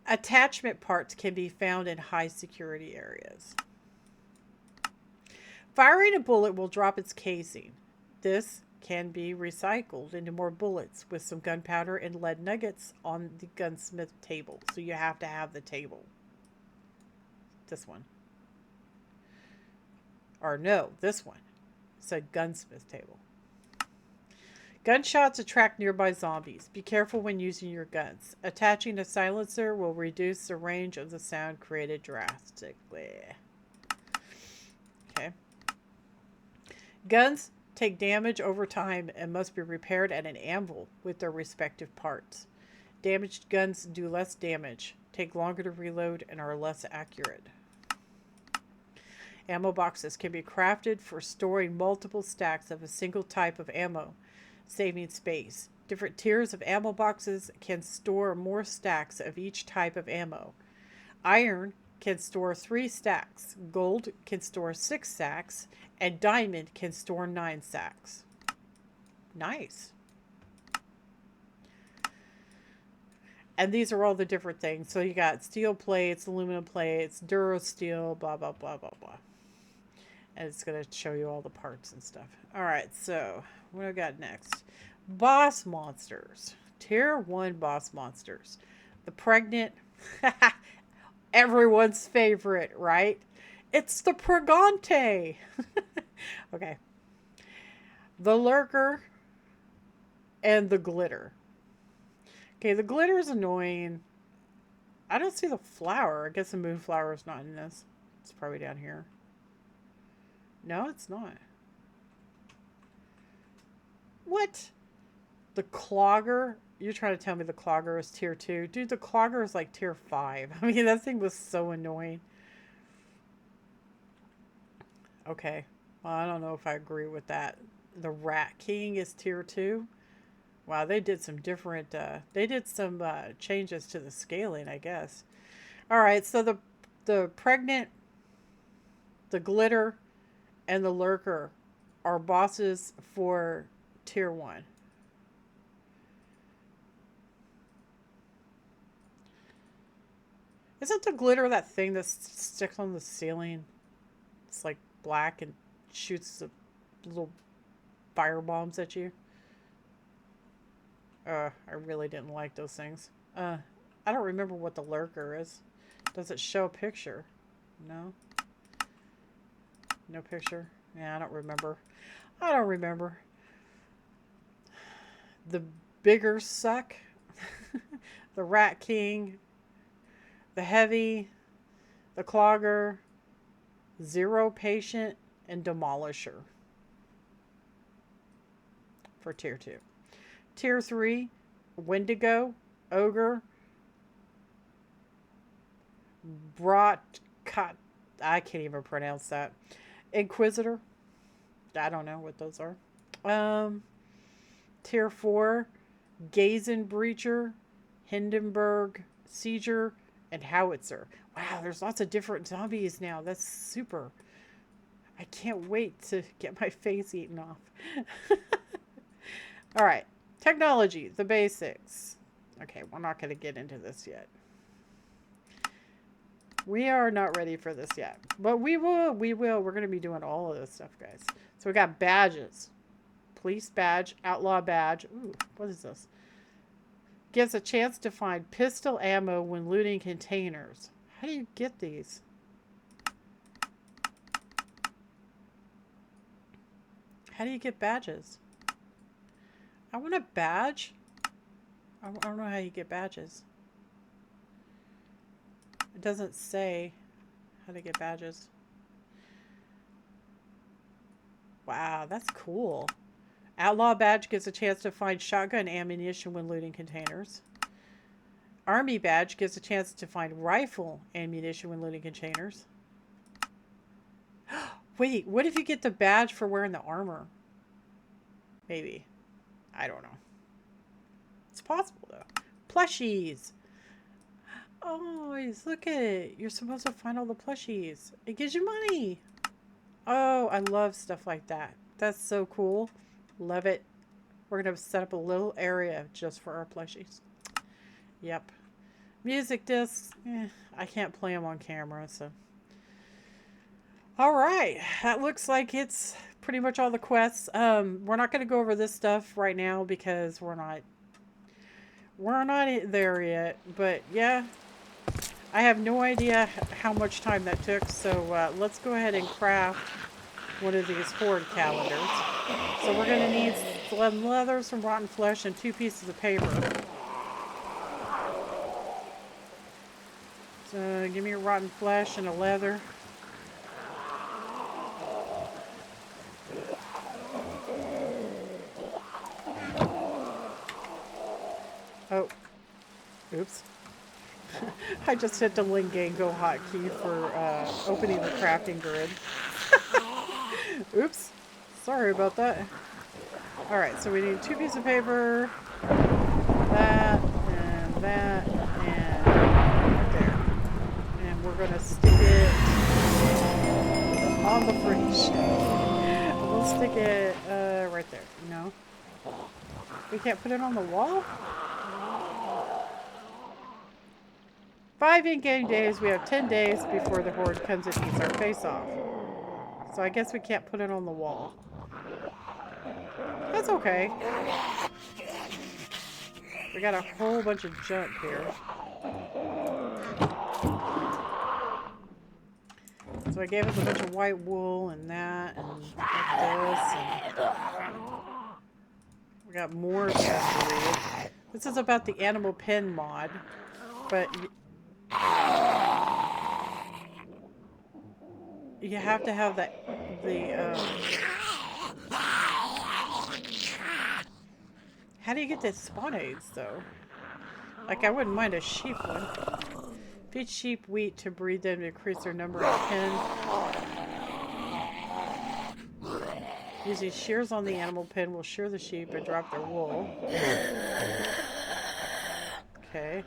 Attachment parts can be found in high security areas. Firing a bullet will drop its casing. This can be recycled into more bullets with some gunpowder and lead nuggets on the gunsmith table. So you have to have the table. This one. Or no, this one. It said gunsmith table. Gunshots attract nearby zombies. Be careful when using your guns. Attaching a silencer will reduce the range of the sound created drastically. Okay. Guns take damage over time and must be repaired at an anvil with their respective parts. Damaged guns do less damage, take longer to reload, and are less accurate. Ammo boxes can be crafted for storing multiple stacks of a single type of ammo, saving space. Different tiers of ammo boxes can store more stacks of each type of ammo. Iron can store 3 stacks, gold can store 6 stacks, and diamond can store 9 stacks. Nice. And these are all the different things. So you got steel plates, aluminum plates, Durasteel, blah, blah, blah, blah, blah. And it's going to show you all the parts and stuff. All right, so what do I got next? Boss monsters. Tier 1 boss monsters. The pregnant, everyone's favorite, right? It's the Pregante. Okay. The lurker and the glitter. Okay, the glitter is annoying. I don't see the flower. I guess the moonflower is not in this. It's probably down here. No, it's not. What? The clogger? You're trying to tell me the clogger is tier 2? Dude, the clogger is like tier 5. I mean, that thing was so annoying. Okay. Well, I don't know if I agree with that. The Rat King is tier 2. Wow, they did some different, changes to the scaling, I guess. All right, so the pregnant, the glitter, and the lurker are bosses for tier 1. Isn't the glitter that thing that sticks on the ceiling? It's like black and shoots the little fire bombs at you. I really didn't like those things. I don't remember what the lurker is. Does it show a picture? No. No picture? Yeah, I don't remember. I don't remember. The bigger suck. The Rat King. The heavy. The clogger. Zero patient. And demolisher. For tier 2. Tier 3, Wendigo, Ogre, I can't even pronounce that. Inquisitor. I don't know what those are. Tier 4, Gazen Breacher, Hindenburg, Sieger, and Howitzer. Wow, there's lots of different zombies now. That's super. I can't wait to get my face eaten off. All right. Technology, the basics. Okay, we're not going to get into this yet. We are not ready for this yet. But we will. We're going to be doing all of this stuff, guys. So we got badges. Police badge, outlaw badge. Ooh, what is this? Gives a chance to find pistol ammo when looting containers. How do you get these? How do you get badges? I want a badge. I don't know how you get badges. It doesn't say how to get badges. Wow, that's cool. Outlaw badge gives a chance to find shotgun ammunition when looting containers. Army badge gives a chance to find rifle ammunition when looting containers. Wait, what if you get the badge for wearing the armor? Maybe. I don't know. It's possible, though. Plushies. Oh, look at it. You're supposed to find all the plushies. It gives you money. Oh, I love stuff like that. That's so cool. Love it. We're going to set up a little area just for our plushies. Yep. Music discs. I can't play them on camera, so. All right. That looks like it's pretty much all the quests. We're not going to go over this stuff right now because we're not there yet. But yeah, I have no idea how much time that took. So let's go ahead and craft one of these horde calendars. So we're going to need It's 11 leather, some rotten flesh, and 2 pieces of paper. So give me a rotten flesh and a leather. Oh, oops. I just hit the Lingango hotkey for opening the crafting grid. Oops. Sorry about that. Alright, so we need 2 pieces of paper, that, and right there. And we're going to stick it on the fridge. We'll stick it right there. No. We can't put it on the wall? 5 in-game days. We have 10 days before the horde comes and eats our face off. So I guess we can't put it on the wall. That's okay. We got a whole bunch of junk here. So I gave us a bunch of white wool and that and this. And we got more stuff to read. This is about the animal pen mod. But you have to have the how do you get the spawn aids though? Like I wouldn't mind a sheep one. Feed sheep wheat to breed them to increase their number of pen. Using shears on the animal pen will shear the sheep and drop their wool. Okay.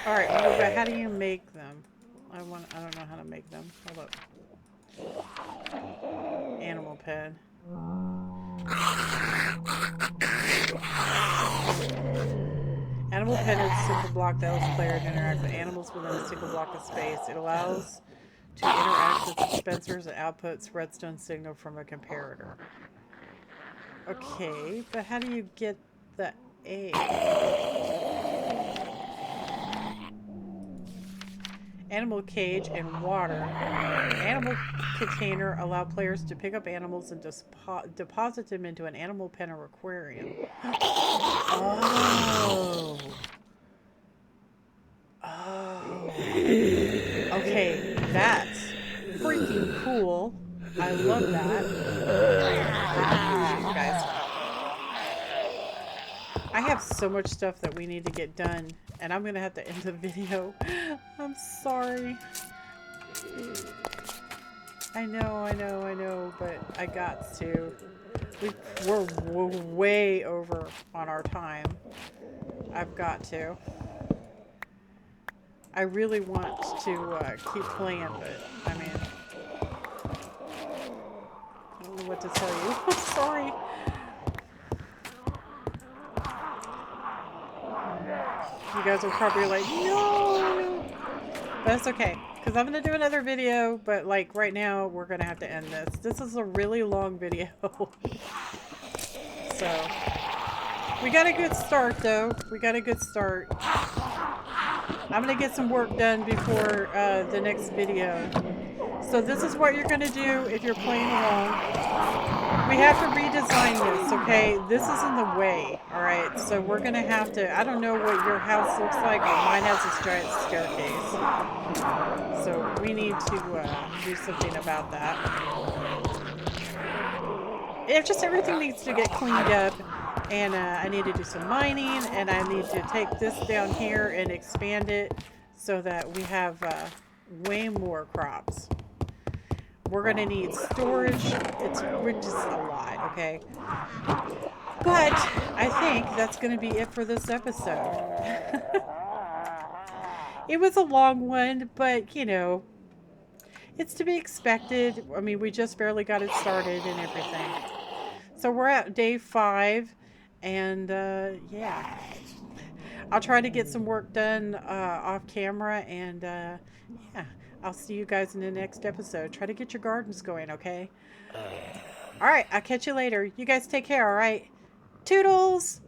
Alright, but how do you make them? I don't know how to make them. Hold up. Animal pen. Animal pen is a simple block that allows the player to interact with animals within a single block of space. It allows to interact with dispensers and outputs redstone signal from a comparator. Okay, but how do you get the egg? Animal cage and water. Animal container allow players to pick up animals and deposit them into an animal pen or aquarium. Oh. Oh. Okay, that's freaking cool. I love that. You guys. I have so much stuff that we need to get done, and I'm going to have to end the video. I'm sorry. I know, but I got to. We're way over on our time. I've got to. I really want to keep playing, but, I mean, I don't know what to tell you. I'm sorry. You guys are probably like, no! But that's okay, because I'm going to do another video, but, like, right now, we're going to have to end this. This is a really long video. So, we got a good start, though. We got a good start. I'm going to get some work done before the next video. So this is what you're going to do if you're playing along. We have to redesign this, okay? This is in the way, alright? So we're going to have to... I don't know what your house looks like, but mine has this giant staircase. So we need to do something about that. It's just everything needs to get cleaned up. And I need to do some mining, and I need to take this down here and expand it so that we have way more crops. We're going to need storage. We're just a lot, okay? But I think that's going to be it for this episode. It was a long one, but, you know, it's to be expected. I mean, we just barely got it started and everything. So we're at day 5. And, yeah, I'll try to get some work done off camera, and, yeah, I'll see you guys in the next episode. Try to get your gardens going, okay? All right, I'll catch you later. You guys take care, all right? Toodles!